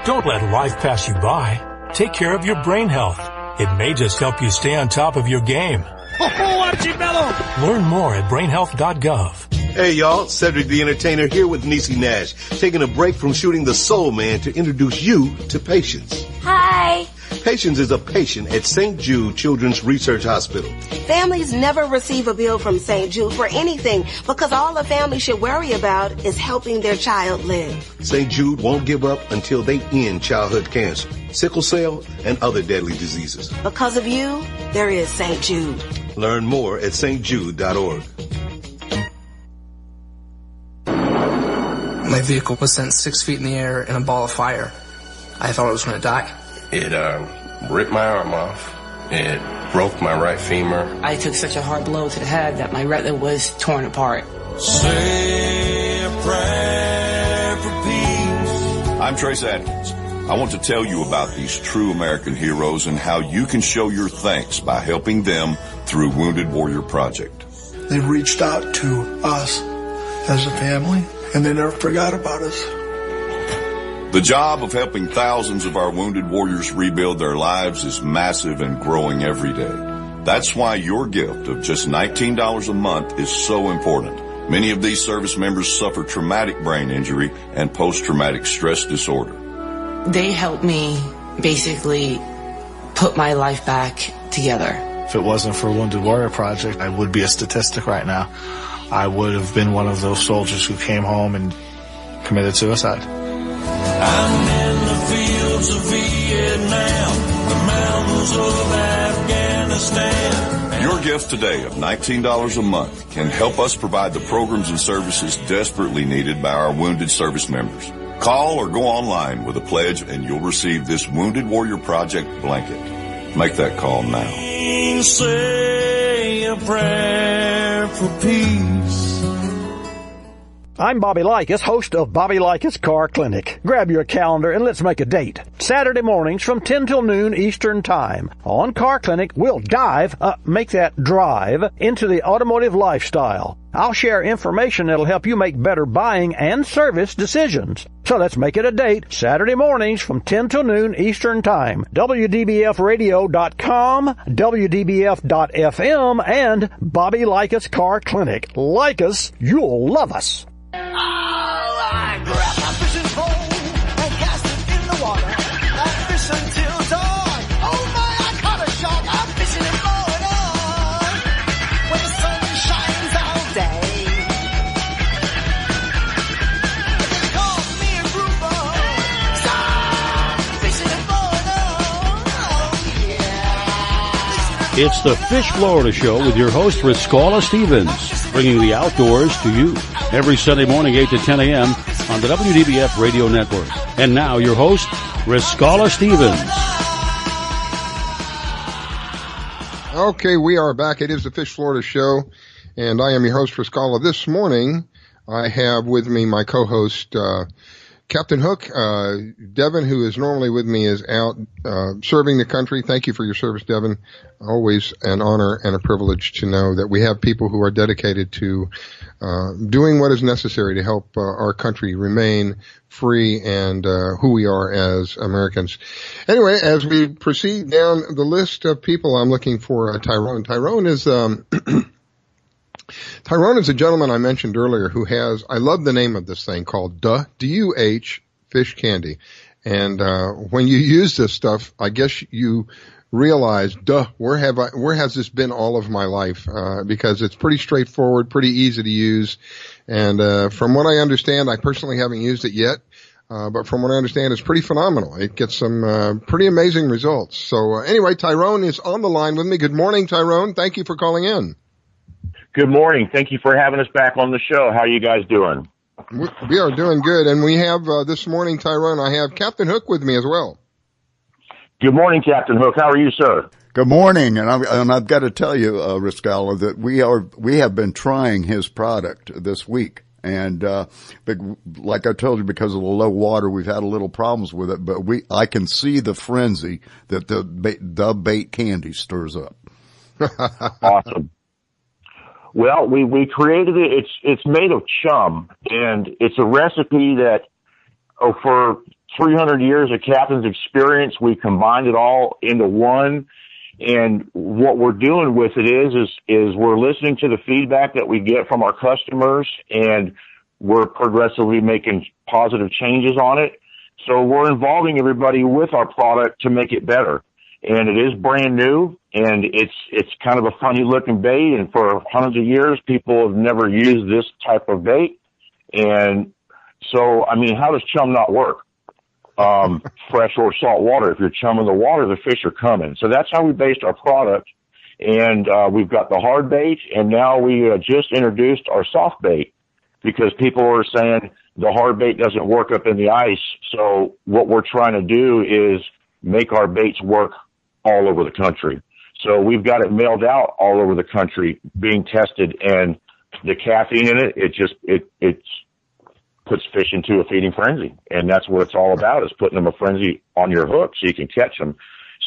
Don't let life pass you by. Take care of your brain health. It may just help you stay on top of your game. Oh, Archibello! Learn more at brainhealth.gov. Hey y'all, Cedric the Entertainer here with Niecy Nash, taking a break from shooting The Soul Man to introduce you to Patience. Hi. Patience is a patient at St. Jude Children's Research Hospital. Families never receive a bill from St. Jude for anything because all a family should worry about is helping their child live. St. Jude won't give up until they end childhood cancer, sickle cell, and other deadly diseases. Because of you, there is St. Jude. Learn more at stjude.org. My vehicle was sent 6 feet in the air in a ball of fire. I thought I was going to die. It ripped my arm off. It broke my right femur. I took such a hard blow to the head that my retina was torn apart. Say a prayer for peace. I'm Trace Adkins. I want to tell you about these true American heroes and how you can show your thanks by helping them through Wounded Warrior Project. They reached out to us as a family, and they never forgot about us. The job of helping thousands of our wounded warriors rebuild their lives is massive and growing every day. That's why your gift of just $19 a month is so important. Many of these service members suffer traumatic brain injury and post-traumatic stress disorder. They helped me basically put my life back together. If it wasn't for Wounded Warrior Project, I would be a statistic right now. I would have been one of those soldiers who came home and committed suicide. I'm in the fields of Vietnam, the mountains Battles of Afghanistan. Your gift today of $19 a month can help us provide the programs and services desperately needed by our wounded service members. Call or go online with a pledge and you'll receive this Wounded Warrior Project blanket. Make that call now. Say a prayer for peace. I'm Bobby Likas, host of Bobby Likas Car Clinic. Grab your calendar and let's make a date. Saturday mornings from 10 till noon Eastern Time. On Car Clinic, we'll drive into the automotive lifestyle. I'll share information that'll help you make better buying and service decisions. So let's make it a date. Saturday mornings from 10 till noon Eastern Time. WDBFradio.com, WDBF.FM, and Bobby Likas Car Clinic. Like us, you'll love us. I grab my fishing pole and cast it in the water. I fish until dawn. Oh my, I caught a shark. I'm fishing and blowing on when the sun shines all day. They call me a grouper. Stop fishing and blowing on. Oh yeah. It's the Fish Florida Show with your host, Riscala Stevens, bringing the outdoors to you every Sunday morning, 8 to 10 a.m. on the WDBF Radio Network. And now, your host, Riscala Stevens. Okay, we are back. It is the Fish Florida Show, and I am your host, Riscala. This morning, I have with me my co-host, Captain Hook. Devin, who is normally with me, is out serving the country. Thank you for your service, Devin. Always an honor and a privilege to know that we have people who are dedicated to doing what is necessary to help our country remain free and who we are as Americans. Anyway, as we proceed down the list of people, I'm looking for Tyrone. Tyrone is Tyrone is a gentleman I mentioned earlier who has, I love the name of this thing called D-U-H Fish Candy. And when you use this stuff, I guess you realize, where has this been all of my life? Because it's pretty straightforward, pretty easy to use. And from what I understand, I personally haven't used it yet. But from what I understand, it's pretty phenomenal. It gets some pretty amazing results. So anyway, Tyrone is on the line with me. Good morning, Tyrone. Thank you for calling in. Good morning. Thank you for having us back on the show. How are you guys doing? We are doing good. And we have this morning, Tyrone, I have Captain Hook with me as well. Good morning, Captain Hook. How are you, sir? Good morning. And I've got to tell you, Riscala, that we have been trying his product this week. And like I told you, because of the low water, we've had a little problems with it. But I can see the frenzy that the bait candy stirs up. Awesome. Well, we created it. It's made of chum, and it's a recipe that, for 300 years of Captain's experience, we combined it all into one. And what we're doing with it is we're listening to the feedback that we get from our customers, and we're progressively making positive changes on it. So we're involving everybody with our product to make it better. And it is brand new, and it's kind of a funny looking bait. And for hundreds of years, people have never used this type of bait. And so, I mean, how does chum not work? Fresh or salt water. If you're chumming the water, the fish are coming. So that's how we based our product. And we've got the hard bait, and now we just introduced our soft bait because people are saying the hard bait doesn't work up in the ice. So what we're trying to do is make our baits work all over the country. So we've got it mailed out all over the country being tested, and the caffeine in it, it puts fish into a feeding frenzy. And that's what it's all about, is putting them a frenzy on your hook so you can catch them.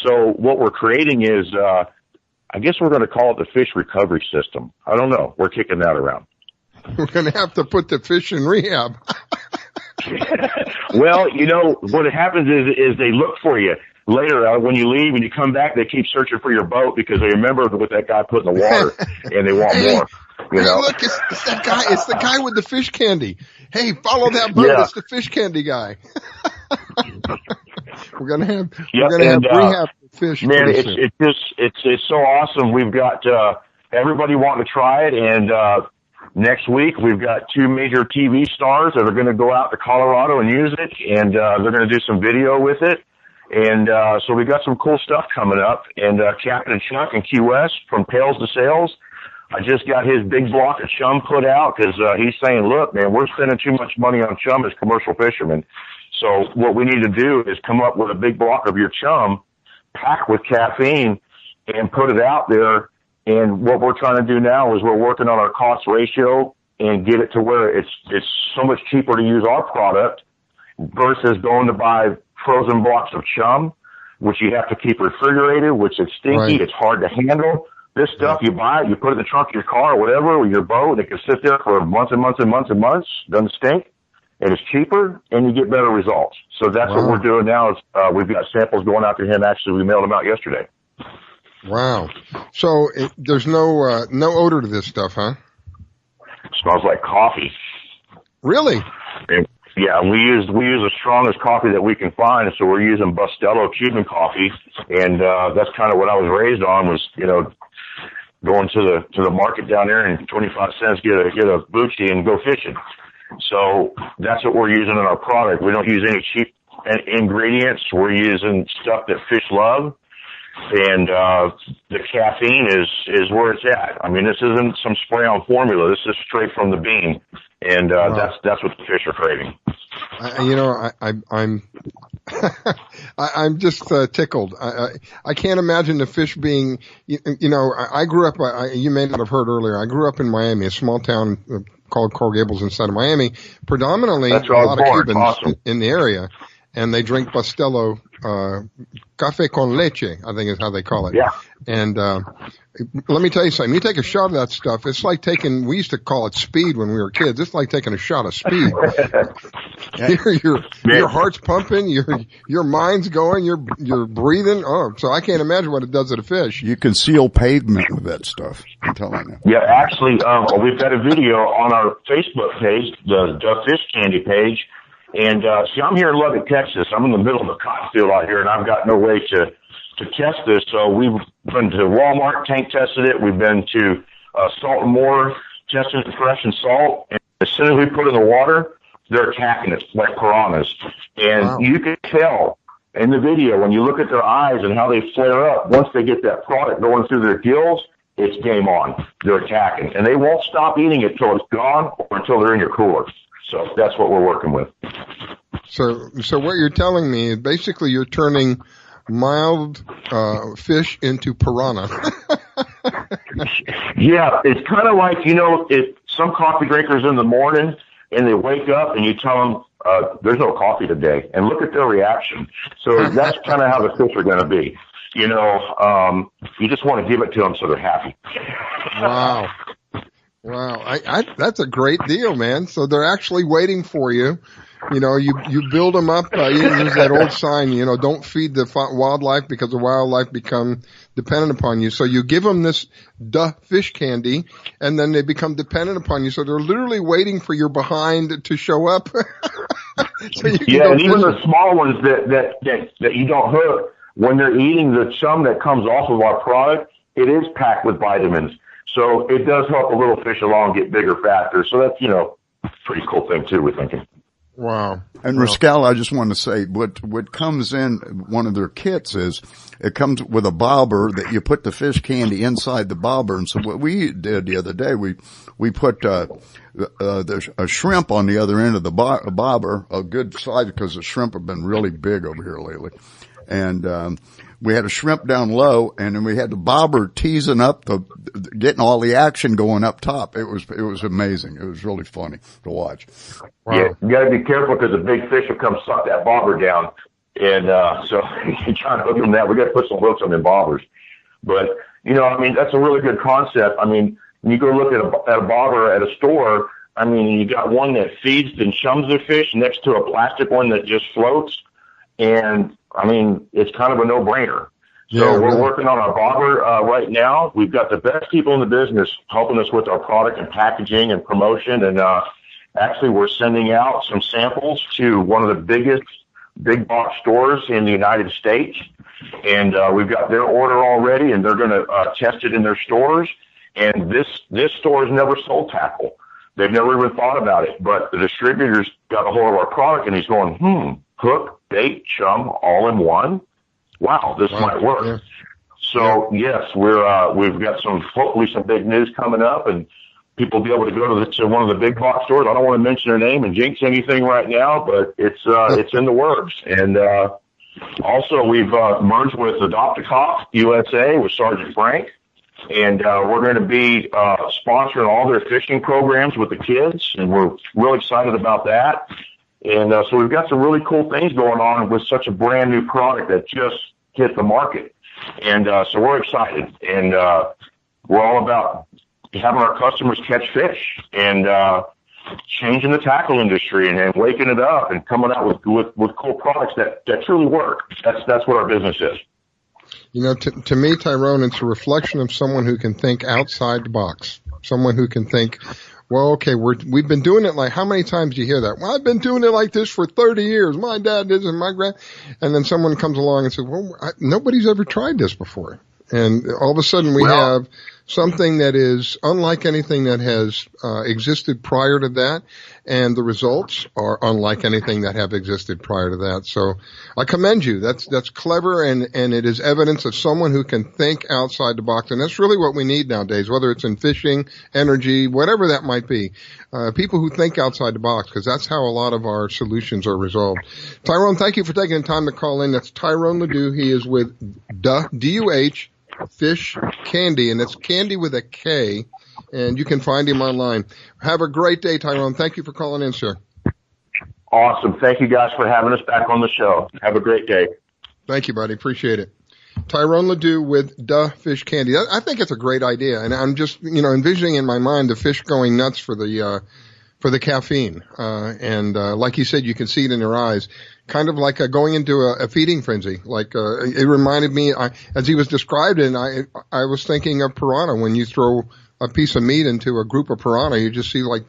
So what we're creating is, I guess we're going to call it the fish recovery system. I don't know. We're kicking that around. We're going to have to put the fish in rehab. Well, you know, what happens is they look for you later when you leave and you come back. They keep searching for your boat because they remember what that guy put in the water and they want more. You know? Look, it's that guy. It's the guy with the fish candy. Hey, follow that boat. Yeah. It's the fish candy guy. We're gonna have rehab fish. Man, it's so awesome. We've got everybody wanting to try it, and next week we've got 2 major TV stars that are going to go out to Colorado and use it, and they're going to do some video with it. And so we got some cool stuff coming up. And Captain Chuck in Key West from Pails to Sales, I just got his big block of chum put out because he's saying, look, man, we're spending too much money on chum as commercial fishermen. So what we need to do is come up with a big block of your chum, packed with caffeine, and put it out there. And what we're trying to do now is we're working on our cost ratio and get it to where it's so much cheaper to use our product versus going to buy frozen blocks of chum, which you have to keep refrigerated, which is stinky. Right. It's hard to handle. This stuff, you buy it, you put it in the trunk of your car or whatever, or your boat, and it can sit there for months and months and months and months. Doesn't stink. And it's cheaper, and you get better results. So that's what we're doing now. Is we've got samples going out to him. Actually, we mailed them out yesterday. Wow. So there's no odor to this stuff, huh? Smells like coffee. Really? And, yeah, we use the strongest coffee that we can find, so we're using Bustelo Cuban coffee, and that's kind of what I was raised on. Was going to the market down there and 25 cents get a Bucci and go fishing. So that's what we're using in our product. We don't use any cheap ingredients. We're using stuff that fish love. And the caffeine is where it's at. I mean, this isn't some spray-on formula. This is straight from the bean, and that's what the fish are craving. I'm just tickled. I can't imagine the fish being. I grew up. You may not have heard earlier. I grew up in Miami, a small town called Coral Gables inside of Miami. Predominantly, a lot of Cubans in the area. And they drink Bustelo, café con leche, I think is how they call it. Yeah. And, let me tell you something. You take a shot of that stuff, it's like we used to call it speed when we were kids. It's like taking a shot of speed. Your heart's pumping, your mind's going, you're breathing. Oh, so I can't imagine what it does to the fish. You can seal pavement with that stuff. I'm telling you. Yeah, actually, we've got a video on our Facebook page, the Fish Candy page. And, see, I'm here in Lubbock, Texas. I'm in the middle of the cotton field out here, and I've got no way to test this. So we've been to Walmart, tank tested it. We've been to Salt and More, tested it fresh and salt. And as soon as we put it in the water, they're attacking it like piranhas. And you can tell in the video when you look at their eyes and how they flare up, once they get that product going through their gills, it's game on. They're attacking. And they won't stop eating it until it's gone or until they're in your cooler. So that's what we're working with. So what you're telling me is basically you're turning mild fish into piranha. Yeah, it's kind of like, if some coffee drinkers in the morning and they wake up and you tell them there's no coffee today, and look at their reaction. So that's kind of how the fish are going to be. You just want to give it to them so they're happy. Wow. Wow, that's a great deal, man. So they're actually waiting for you. You build them up. You use that old sign, don't feed the wildlife because the wildlife become dependent upon you. So you give them this fish candy, and then they become dependent upon you. So they're literally waiting for your behind to show up. So and even the small ones that you don't hook, when they're eating the chum that comes off of our product, it is packed with vitamins. So it does help a little fish along get bigger faster. So that's, a pretty cool thing too, we're thinking. Wow. And Rascal, I just want to say what comes in one of their kits is it comes with a bobber that you put the fish candy inside the bobber. And so what we did the other day, we put a shrimp on the other end of the bobber, a good size because the shrimp have been really big over here lately. And we had a shrimp down low, and then we had the bobber teasing up getting all the action going up top. It was amazing. It was really funny to watch. Wow. Yeah, you got to be careful because the big fish will come suck that bobber down, and so you're trying to hook them that. We got to put some hooks on them bobbers. But that's a really good concept. I mean, when you go look at a bobber at a store, I mean, you got one that feeds and chums the fish next to a plastic one that just floats, and I mean, it's kind of a no-brainer. So we're working on our bobber right now. We've got the best people in the business helping us with our product and packaging and promotion. And actually, we're sending out some samples to one of the biggest big box stores in the United States. And we've got their order already, and they're going to test it in their stores. And this store has never sold tackle. They've never even thought about it. But the distributor's got a hold of our product, and he's going, hook, bait, chum, all in one. Wow, this might work. Yeah. So yes, we've got hopefully some big news coming up, and people will be able to go to one of the big box stores. I don't want to mention their name and jinx anything right now, but it's in the works. And also we've merged with Adopt a Cop USA with Sergeant Frank, and we're going to be sponsoring all their fishing programs with the kids, and we're really excited about that. And so we've got some really cool things going on with such a brand new product that just hit the market. And so we're excited, and we're all about having our customers catch fish and changing the tackle industry and waking it up and coming out with cool products that truly work. That's what our business is. You know, to me, Tyrone, it's a reflection of someone who can think outside the box, someone who can think, well, okay, we've been doing it like, how many times do you hear that? Well, I've been doing it like this for 30 years. My dad did, and my grand, and then someone comes along and says, well, nobody's ever tried this before. And all of a sudden we have something that is unlike anything that has existed prior to that, and the results are unlike anything that have existed prior to that. So I commend you. That's clever, and it is evidence of someone who can think outside the box, and that's really what we need nowadays, whether it's in fishing, energy, whatever that might be. People who think outside the box, because that's how a lot of our solutions are resolved. Tyrone, thank you for taking the time to call in. That's Tyrone Ledoux. He is with DUH Fish Candy, and it's Candy with a K, and you can find him online. Have a great day, Tyrone. Thank you for calling in, sir. Awesome. Thank you guys for having us back on the show. Have a great day. Thank you, buddy. Appreciate it. Tyrone Ledoux with Fish Candy. I think it's a great idea, and I'm just, envisioning in my mind the fish going nuts for the caffeine. And like you said, you can see it in their eyes. Kind of like going into a feeding frenzy. Like, it reminded me, as he was describing, I was thinking of piranha. When you throw a piece of meat into a group of piranha, you just see like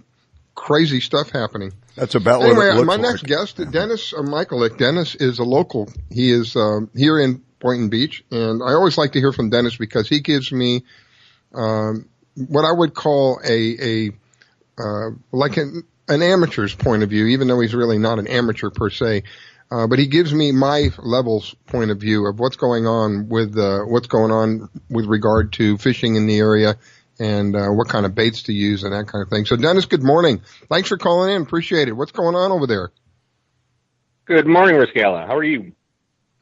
crazy stuff happening. That's about what it looks like. My next guest, Dennis Michaelick. Dennis is a local. He is, here in Boynton Beach, and I always like to hear from Dennis because he gives me, what I would call like an amateur's point of view, even though he's really not an amateur per se. But he gives me my level's point of view of what's going on with regard to fishing in the area and what kind of baits to use and that kind of thing. So Dennis, good morning. Thanks for calling in. Appreciate it. What's going on over there? Good morning, Riscala. How are you?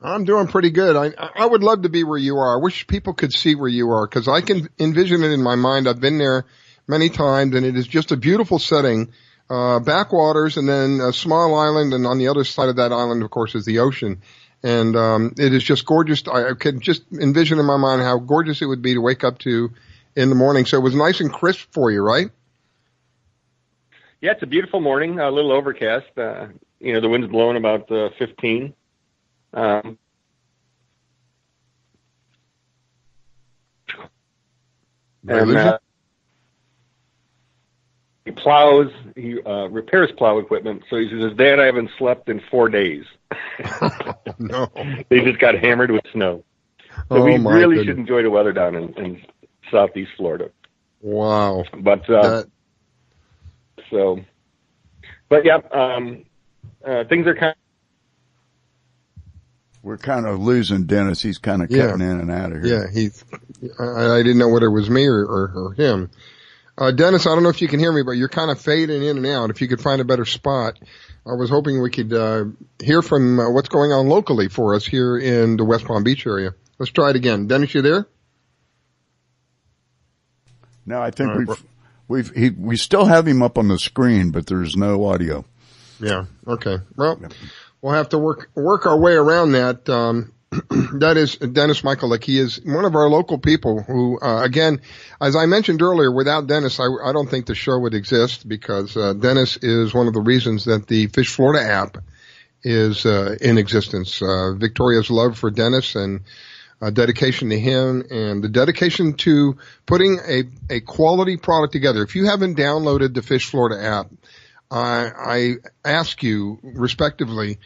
I'm doing pretty good. I would love to be where you are. I wish people could see where you are because I can envision it in my mind. I've been there many times, and it is just a beautiful setting. Backwaters and then a small island, and on the other side of that island, of course, is the ocean. And it is just gorgeous. I could just envision in my mind how gorgeous it would be to wake up to in the morning. So it was nice and crisp for you, right? Yeah, it's a beautiful morning, a little overcast. The wind's blowing about 15. He plows, he repairs plow equipment. So he says, Dad, I haven't slept in 4 days. No. They just got hammered with snow. So we really should enjoy the weather down in southeast Florida. Wow. But, things are kind of. We're kind of losing Dennis. He's kind of cutting in and out of here. Yeah, I didn't know whether it was me or him. Dennis, I don't know if you can hear me, but you're kind of fading in and out. If you could find a better spot, I was hoping we could hear from what's going on locally for us here in the West Palm Beach area. Let's try it again. Dennis, you there? No, I think we still have him up on the screen, but there's no audio. Yeah. Okay. Well, we'll have to work our way around that. That is Dennis Michaelick. He is one of our local people who, again, as I mentioned earlier, without Dennis, I don't think the show would exist because Dennis is one of the reasons that the Fish Florida app is in existence. Victoria's love for Dennis and dedication to him and the dedication to putting a quality product together. If you haven't downloaded the Fish Florida app, I ask you respectively,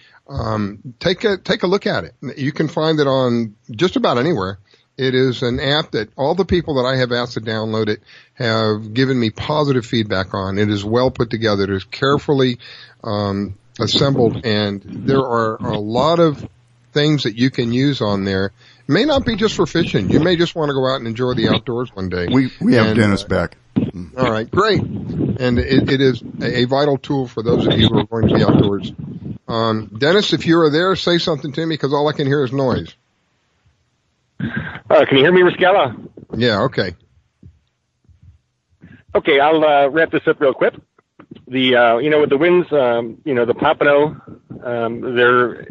take a look at it. You can find it on just about anywhere. It is an app that all the people that I have asked to download it have given me positive feedback on. It is well put together. It is carefully assembled, and there are a lot of things that you can use on there. It may not be just for fishing. You may just want to go out and enjoy the outdoors one day. We have Dennis back. All right, great. And it is a vital tool for those of you who are going to be outdoors. Dennis, if you are there, say something to me, because all I can hear is noise. Can you hear me, Riscala? Yeah, okay. Okay, I'll wrap this up real quick. With the winds, the Pompano,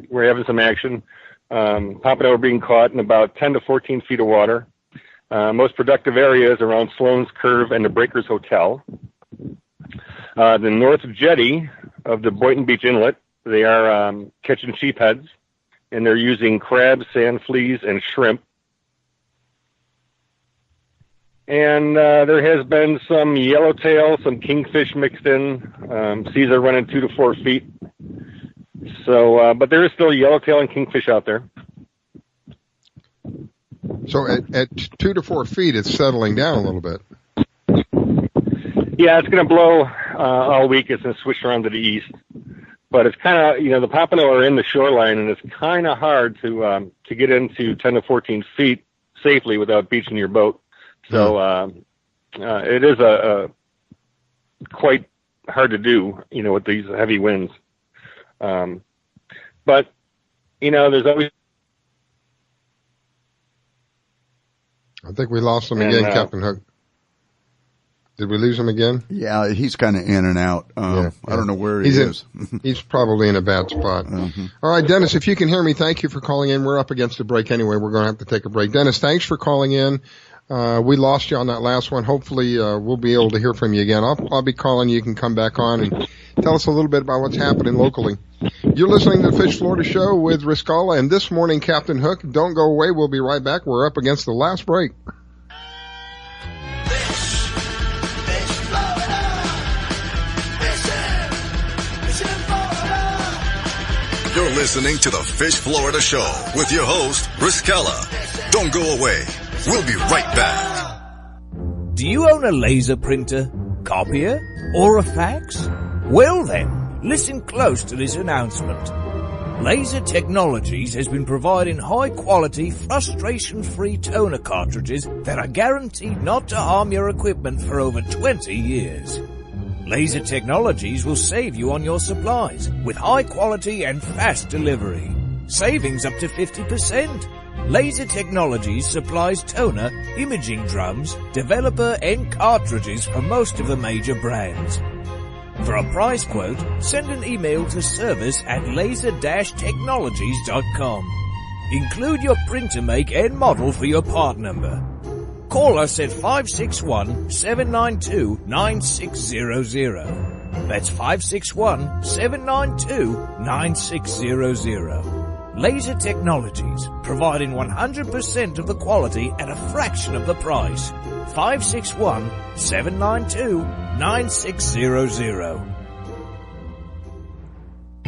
we're having some action. Pompano are being caught in about 10 to 14 feet of water. Most productive areas around Sloan's Curve and the Breakers Hotel. The north jetty of the Boynton Beach Inlet, they are catching sheepheads, and they're using crabs, sand fleas, and shrimp. And there has been some yellowtail, some kingfish mixed in. Seas are running 2 to 4 feet. So, but there is still yellowtail and kingfish out there. So at 2 to 4 feet, it's settling down a little bit. Yeah, it's going to blow all week. It's going to switch around to the east. But it's kind of, the Pompano are in the shoreline, and it's kind of hard to get into 10 to 14 feet safely without beaching your boat. So it is a quite hard to do, with these heavy winds. But there's always. I think we lost him again, Captain Hook. Did we lose him again? Yeah, he's kind of in and out. I don't know where he is. He's probably in a bad spot. All right, Dennis, if you can hear me, thank you for calling in. We're up against the break anyway. We're going to have to take a break. Dennis, thanks for calling in. We lost you on that last one. Hopefully, we'll be able to hear from you again. I'll be calling you. You can come back on and tell us a little bit about what's happening locally. You're listening to the Fish Florida Show with Riscala, and this morning, Captain Hook. Don't go away. We'll be right back. We're up against the last break. You're listening to the Fish Florida Show with your host, Riscala. Don't go away. We'll be right back. Do you own a laser printer, copier, or a fax? Well then, listen close to this announcement. Laser Technologies has been providing high-quality, frustration-free toner cartridges that are guaranteed not to harm your equipment for over 20 years. Laser Technologies will save you on your supplies with high quality and fast delivery. Savings up to 50%. Laser Technologies supplies toner, imaging drums, developer and cartridges for most of the major brands. For a price quote, send an email to service@laser-technologies.com. Include your printer make and model for your part number. Call us at 561-792-9600. That's 561-792-9600. Laser Technologies, providing 100% of the quality at a fraction of the price. 561-792-9600.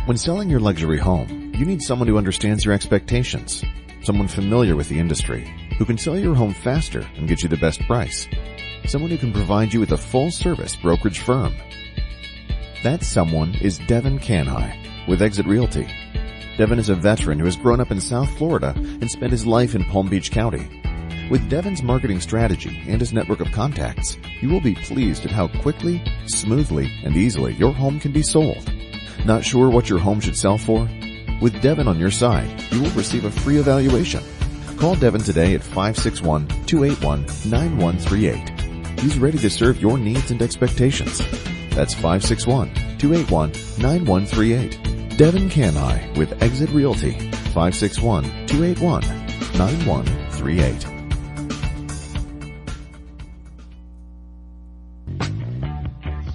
When selling your luxury home, you need someone who understands your expectations, someone familiar with the industry, who can sell your home faster and get you the best price, someone who can provide you with a full-service brokerage firm. That someone is Devin Canhigh with Exit Realty. Devin is a veteran who has grown up in South Florida and spent his life in Palm Beach County. With Devin's marketing strategy and his network of contacts, you will be pleased at how quickly, smoothly, and easily your home can be sold. Not sure what your home should sell for? With Devin on your side, you will receive a free evaluation. Call Devin today at 561-281-9138. He's ready to serve your needs and expectations. That's 561-281-9138. Devin Canhigh with Exit Realty. 561-281-9138.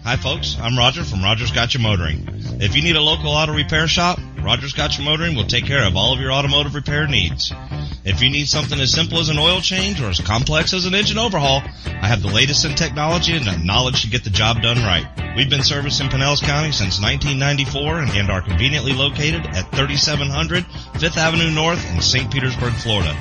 Hi folks, I'm Roger from Roger's Gotcha Motoring. If you need a local auto repair shop, Roger's Gotcha Motoring will take care of all of your automotive repair needs. If you need something as simple as an oil change or as complex as an engine overhaul, I have the latest in technology and the knowledge to get the job done right. We've been servicing Pinellas County since 1994 and are conveniently located at 3700 5th Avenue North in St. Petersburg, Florida.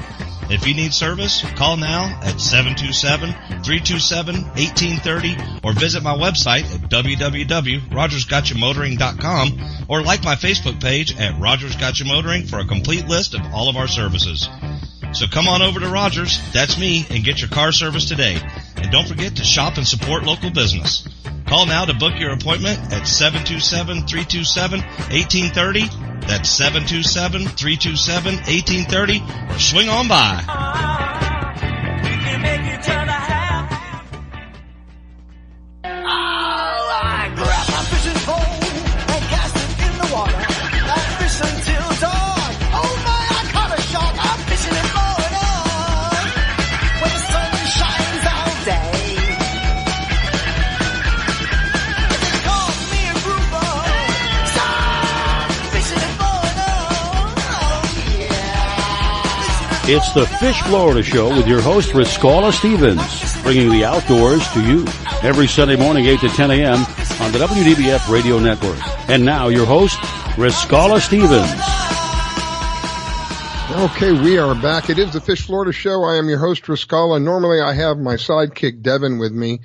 If you need service, call now at 727-327-1830 or visit my website at www.rogersgotchamotoring.com or like my Facebook page at Rogers Gotcha Motoring for a complete list of all of our services. So come on over to Rogers, that's me, and get your car service today. And don't forget to shop and support local business. Call now to book your appointment at 727-327-1830. That's 727-327-1830, or swing on by. I grab my fishing pole and cast it in the water. I fish until dawn. Oh my, I caught a shark. I'm fishing and blowing on when the sun shines all day. If they call me a grouper, stop fishing and blowing on. Oh yeah. It's the Fish Florida Show with your host, Riscala Stevens, bringing the outdoors to you every Sunday morning, 8 to 10 a.m. on the WDBF Radio Network. And now your host, Riscala Stevens. Okay, we are back. It is the Fish Florida Show. I am your host, Riscala. Normally I have my sidekick, Devin, with me.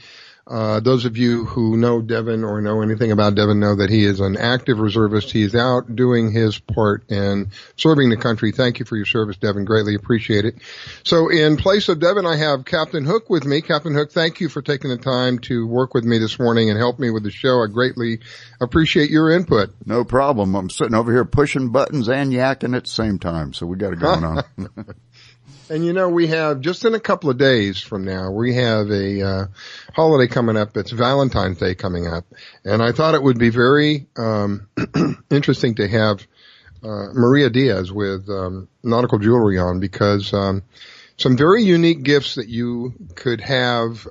Those of you who know Devin or know anything about Devin know that he is an active reservist. He is out doing his part and serving the country. Thank you for your service, Devin. Greatly appreciate it. So in place of Devin, I have Captain Hook with me. Captain Hook, thank you for taking the time to work with me this morning and help me with the show. I greatly appreciate your input. No problem. I'm sitting over here pushing buttons and yakking at the same time, so we got it going on. And you know, we have, just in a couple of days from now, we have a holiday coming up. It's Valentine's Day coming up. And I thought it would be very interesting to have Maria Diaz with Nautical Jewelry on, because some very unique gifts that you could have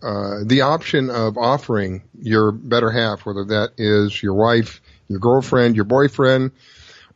the option of offering your better half, whether that is your wife, your girlfriend, your boyfriend,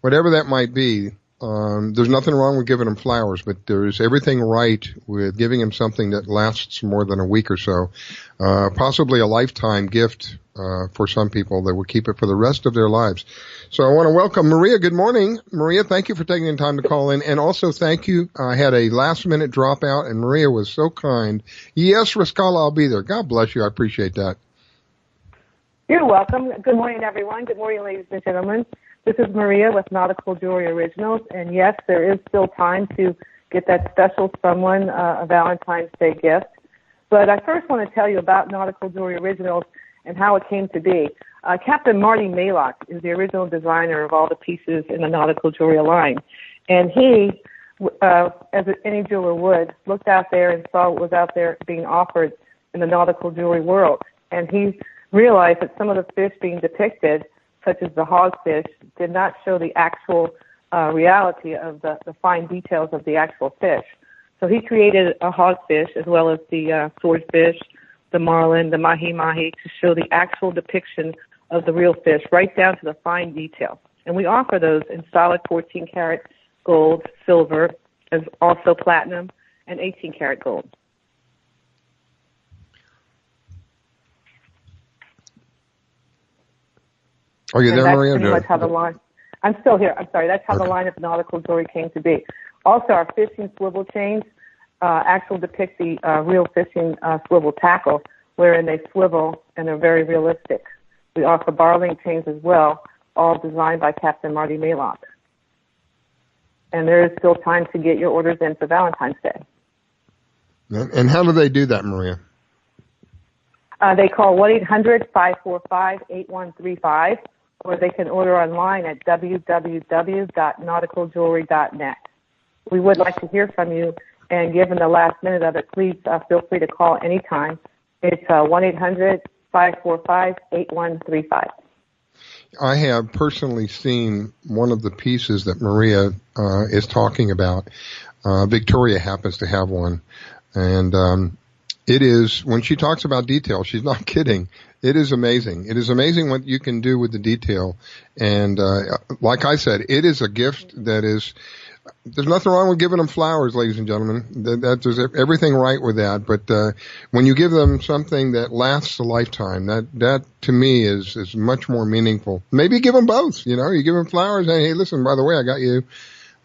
whatever that might be. There's nothing wrong with giving them flowers, but there's everything right with giving them something that lasts more than a week or so. Possibly a lifetime gift, for some people that will keep it for the rest of their lives. So I want to welcome Maria. Good morning. Maria, thank you for taking the time to call in. And also thank you. I had a last minute dropout and Maria was so kind. Yes, Riscala, I'll be there. God bless you. I appreciate that. You're welcome. Good morning, everyone. Good morning, ladies and gentlemen. This is Maria with Nautical Jewelry Originals, and yes, there is still time to get that special someone a Valentine's Day gift. But I first want to tell you about Nautical Jewelry Originals and how it came to be. Captain Marty Maylock is the original designer of all the pieces in the Nautical Jewelry line, and he, as any jeweler would, looked out there and saw what was out there being offered in the nautical jewelry world, and he realized that some of the fish being depicted, such as the hogfish, did not show the actual reality of the fine details of the actual fish. So he created a hogfish as well as the swordfish, the marlin, the mahi-mahi, to show the actual depiction of the real fish, right down to the fine detail. And we offer those in solid 14-karat gold, silver, as also platinum, and 18-karat gold. Are you there, Maria? That's pretty much how the line. I'm still here. I'm sorry. That's how the line of nautical jewelry came to be. Also, our fishing swivel chains actually depict the real fishing swivel tackle, wherein they swivel and they're very realistic. We offer bar link chains as well, all designed by Captain Marty Maylock. And there is still time to get your orders in for Valentine's Day. And how do they do that, Maria? They call 1-800-545-8135, or they can order online at www.nauticaljewelry.net. We would like to hear from you, and given the last minute of it, please feel free to call anytime. It's 1-800-545-8135. I have personally seen one of the pieces that Maria is talking about. Victoria happens to have one, and it is, when she talks about detail, she's not kidding. It is amazing. It is amazing what you can do with the detail. And like I said, it is a gift that is, there's nothing wrong with giving them flowers, ladies and gentlemen. There's everything right with that. But when you give them something that lasts a lifetime, that to me is much more meaningful. Maybe give them both. You know, you give them flowers and, hey, listen, by the way, I got you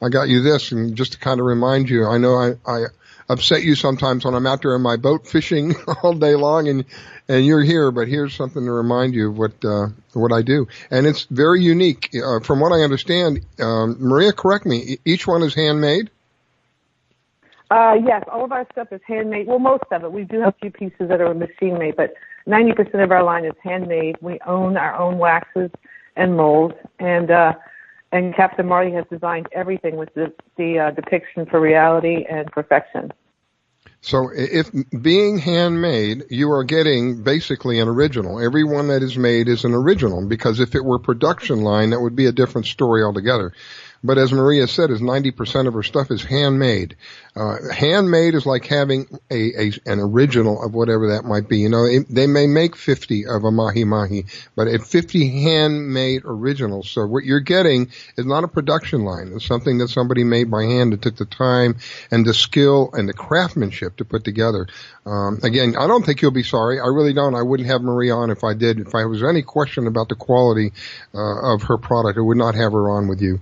I got you this, and just to kind of remind you, I know I upset you sometimes when I'm out there in my boat fishing all day long, and you're here, but here's something to remind you of what I do. And it's very unique. From what I understand, Maria, correct me, each one is handmade? Yes, all of our stuff is handmade. Well, most of it. We do have a few pieces that are machine made, but 90% of our line is handmade. We own our own waxes and molds, and Captain Marty has designed everything with the depiction for reality and perfection. So if being handmade, you are getting basically an original. Every one that is made is an original, because if it were production line, that would be a different story altogether. But as Maria said, 90% of her stuff is handmade. Handmade is like having an original of whatever that might be. You know, they may make 50 of a mahi-mahi, but 50 handmade originals. So what you're getting is not a production line. It's something that somebody made by hand that took the time and the skill and the craftsmanship to put together. Again, I don't think you'll be sorry. I really don't. I wouldn't have Maria on if I did. If I was any question about the quality of her product, I would not have her on with you.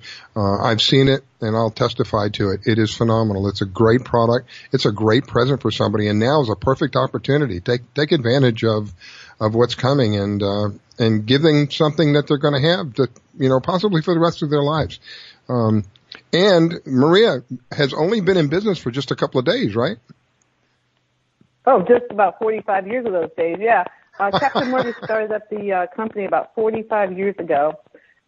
I've seen it, and I'll testify to it. It is phenomenal. It's a great product. It's a great present for somebody, and now is a perfect opportunity. Take advantage of what's coming and give them something that they're going to have, that, you know, possibly for the rest of their lives. And Maria has only been in business for just a couple of days, right? Oh, just about 45 years of those days, yeah. Captain Marty started up the company about 45 years ago,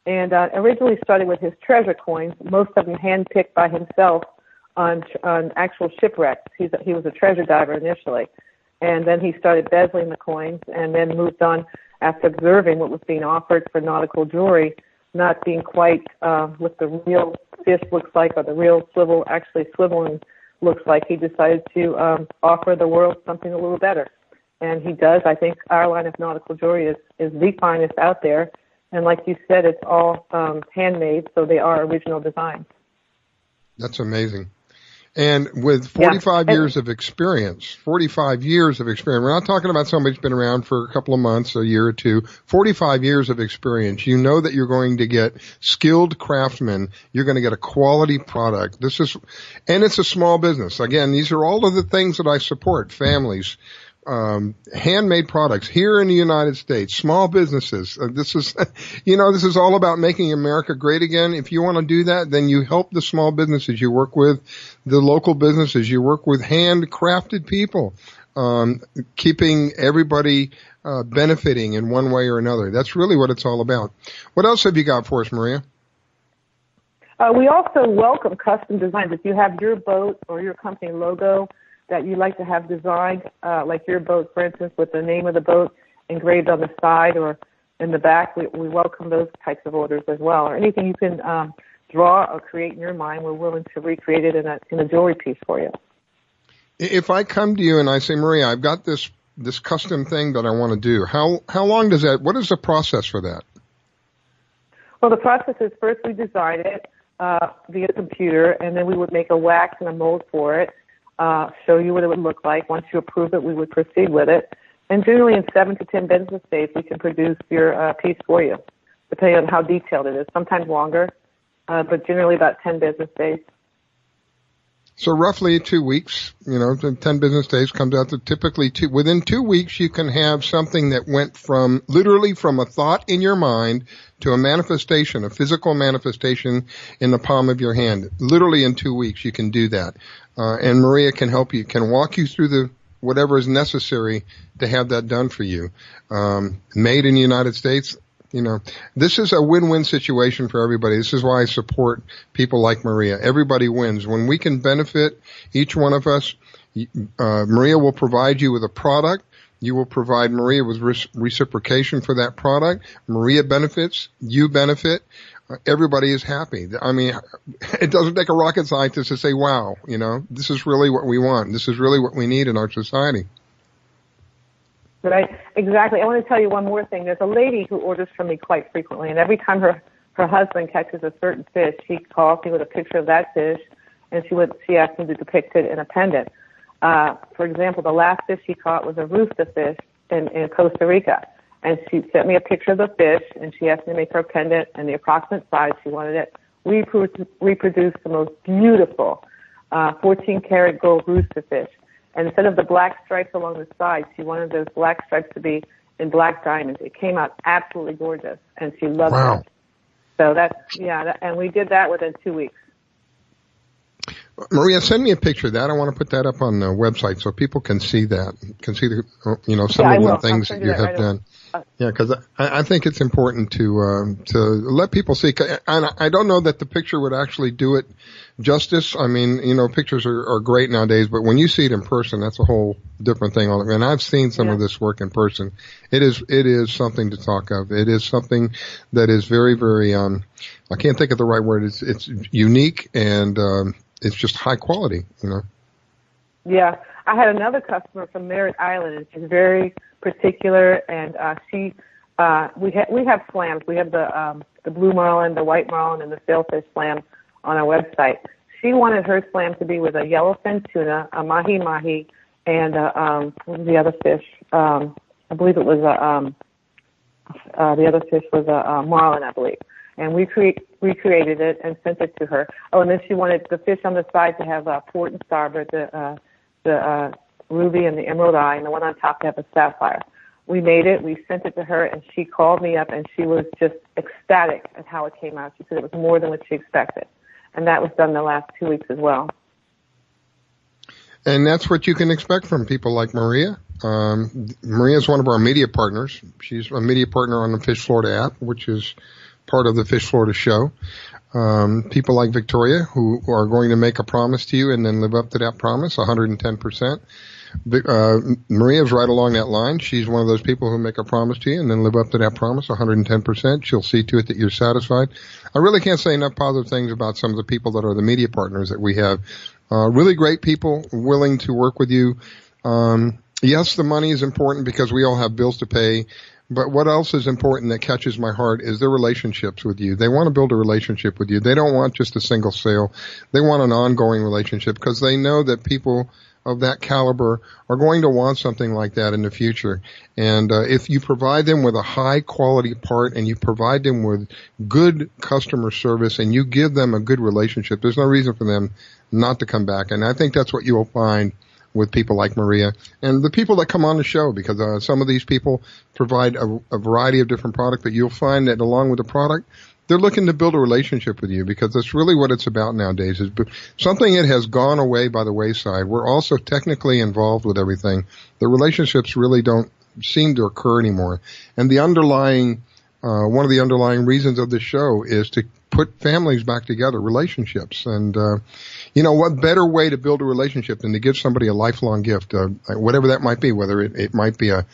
and originally started with his treasure coins, most of them hand-picked by himself on actual shipwrecks. He was a treasure diver initially, and then he started bezeling the coins, and then moved on after observing what was being offered for nautical jewelry, not being quite what the real fish looks like, or the real swivel actually swiveling looks like. He decided to offer the world something a little better. And he does. I think our line of nautical jewelry is the finest out there. And like you said, it's all handmade, so they are original designs. That's amazing. And with 45 years of experience, we're not talking about somebody who's been around for a couple of months, a year or two, 45 years of experience. You know that you're going to get skilled craftsmen. You're going to get a quality product. And it's a small business. Again, these are all of the things that I support: families, handmade products here in the United States, small businesses. This is all about making America great again. If you want to do that, then you help the small businesses you work with, the local businesses you work with, handcrafted people, keeping everybody benefiting in one way or another. That's really what it's all about. What else have you got for us, Maria? We also welcome custom designs. If you have your boat or your company logo that you like to have designed, like your boat, for instance, with the name of the boat engraved on the side or in the back, we welcome those types of orders as well. Or anything you can draw or create in your mind, we're willing to recreate it in a jewelry piece for you. If I come to you and I say, Maria, I've got this custom thing that I want to do, how long does that, what is the process for that? Well, the process is first we design it via computer, and then we would make a wax and a mold for it, show you what it would look like. Once you approve it, we would proceed with it. And generally in 7 to 10 business days, we can produce your piece for you, depending on how detailed it is. Sometimes longer, but generally about 10 business days. So roughly 2 weeks, 10 business days comes out to typically within 2 weeks, you can have something that went literally from a thought in your mind to a manifestation, a physical manifestation in the palm of your hand. Literally in 2 weeks, you can do that. And Maria can help you, can walk you through whatever is necessary to have that done for you. Made in the United States. This is a win-win situation for everybody. This is why I support people like Maria. Everybody wins. When we can benefit, each one of us, Maria will provide you with a product. You will provide Maria with reciprocation for that product. Maria benefits. You benefit. Everybody is happy. I mean, it doesn't take a rocket scientist to say, wow, this is really what we want. This is really what we need in our society. Right, exactly. I want to tell you one more thing. There's a lady who orders from me quite frequently, and every time her husband catches a certain fish, she calls me with a picture of that fish, and she asked me to depict it in a pendant. For example, the last fish she caught was a rooster fish in Costa Rica, and she sent me a picture of the fish, and she asked me to make her a pendant, and the approximate size she wanted it we produce the most beautiful 14-karat gold rooster fish. And instead of the black stripes along the sides, she wanted those black stripes to be in black diamonds. It came out absolutely gorgeous, and she loved it. So and we did that within 2 weeks. Maria, send me a picture of that. I want to put that up on the website so people can see that, some of the things that you have done. Yeah, because I think it's important to let people see. And I don't know that the picture would actually do it justice. I mean, pictures are great nowadays, but when you see it in person, that's a whole different thing. And I've seen some of this work in person. It is something to talk of. It is something that is very, very, I can't think of the right word. It's unique and, it's just high quality, Yeah. I had another customer from Merritt Island, and she's very particular, and we have slams. We have the blue marlin, the white marlin, and the sailfish slam on our website. She wanted her slam to be with a yellowfin tuna, a mahi-mahi, and what was the other fish? I believe it was the other fish was a marlin, I believe. And we recreated it and sent it to her. Oh, and then she wanted the fish on the side to have port and starboard, the ruby and the emerald eye, and the one on top to have a sapphire. We made it. We sent it to her, and she called me up, and she was just ecstatic at how it came out. She said it was more than what she expected. And that was done the last 2 weeks as well. And that's what you can expect from people like Maria. Maria is one of our media partners. She's a media partner on the Fish Florida app, which is part of the Fish Florida show. People like Victoria who are going to make a promise to you and then live up to that promise 110%. Maria's right along that line. She's one of those people who make a promise to you and then live up to that promise 110%. She'll see to it that you're satisfied. I really can't say enough positive things about some of the people that are the media partners that we have. Really great people willing to work with you. Yes, the money is important because we all have bills to pay. But what else is important that catches my heart is their relationships with you. They want to build a relationship with you. They don't want just a single sale. They want an ongoing relationship because they know that people of that caliber are going to want something like that in the future. And if you provide them with a high quality part and you provide them with good customer service and you give them a good relationship, there's no reason for them not to come back. And I think that's what you'll find with people like Maria and the people that come on the show, because some of these people provide a variety of different products, but you'll find that along with the product, they're looking to build a relationship with you, because that's really what it's about nowadays. Is something that has gone away by the wayside. We're also technically involved with everything. The relationships really don't seem to occur anymore. And the underlying, one of the underlying reasons of this show is to put families back together, relationships. And, what better way to build a relationship than to give somebody a lifelong gift, whatever that might be, whether it might be out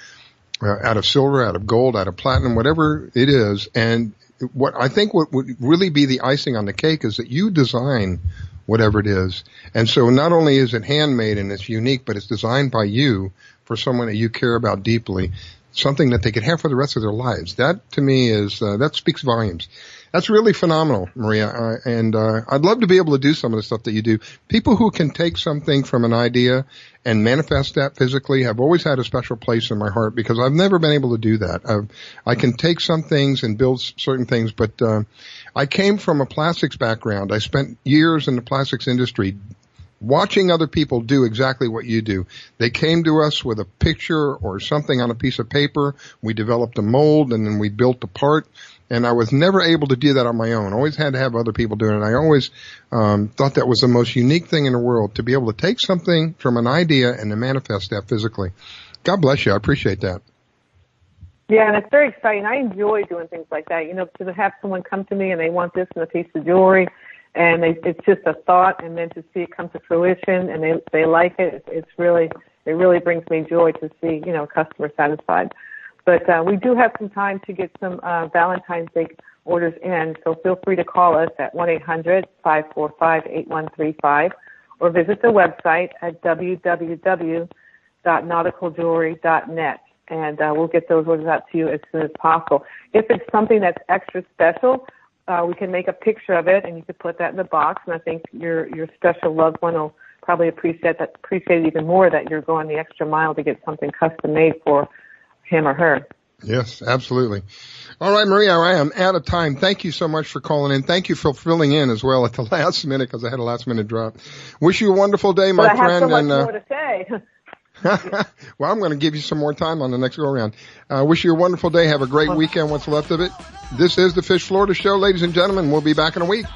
of silver, out of gold, out of platinum, whatever it is. And what I think what would really be the icing on the cake is that you design whatever it is. And so not only is it handmade and it's unique, but it's designed by you for someone that you care about deeply, something that they could have for the rest of their lives. That to me is, that speaks volumes. That's really phenomenal, Maria. And I'd love to be able to do some of the stuff that you do. People who can take something from an idea and manifest that physically have always had a special place in my heart, because I've never been able to do that. I can take some things and build certain things, but I came from a plastics background. I spent years in the plastics industry watching other people do exactly what you do. They came to us with a picture or something on a piece of paper. We developed a mold and then we built the part. And I was never able to do that on my own. Always had to have other people doing it. I always thought that was the most unique thing in the world, to be able to take something from an idea and to manifest that physically. God bless you. I appreciate that. Yeah, and it's very exciting. I enjoy doing things like that, to have someone come to me and they want this in a piece of jewelry, and it's just a thought, and then to see it come to fruition and they like it, it really brings me joy to see, customers satisfied. But we do have some time to get some Valentine's Day orders in, so feel free to call us at 1-800-545-8135 or visit the website at www.nauticaljewelry.net, and we'll get those orders out to you as soon as possible. If it's something that's extra special, we can make a picture of it, and you can put that in the box, and I think your special loved one will probably appreciate it even more, that you're going the extra mile to get something custom made for him or her. Yes, absolutely. All right, Maria, I am out of time. Thank you so much for calling in. Thank you for filling in as well at the last minute because I had a last minute drop. Wish you a wonderful day, my but I friend. have so much more to say. Well, I'm going to give you some more time on the next go around. Wish you a wonderful day. Have a great weekend. What's left of it. This is the Fish Florida Show, ladies and gentlemen. We'll be back in a week.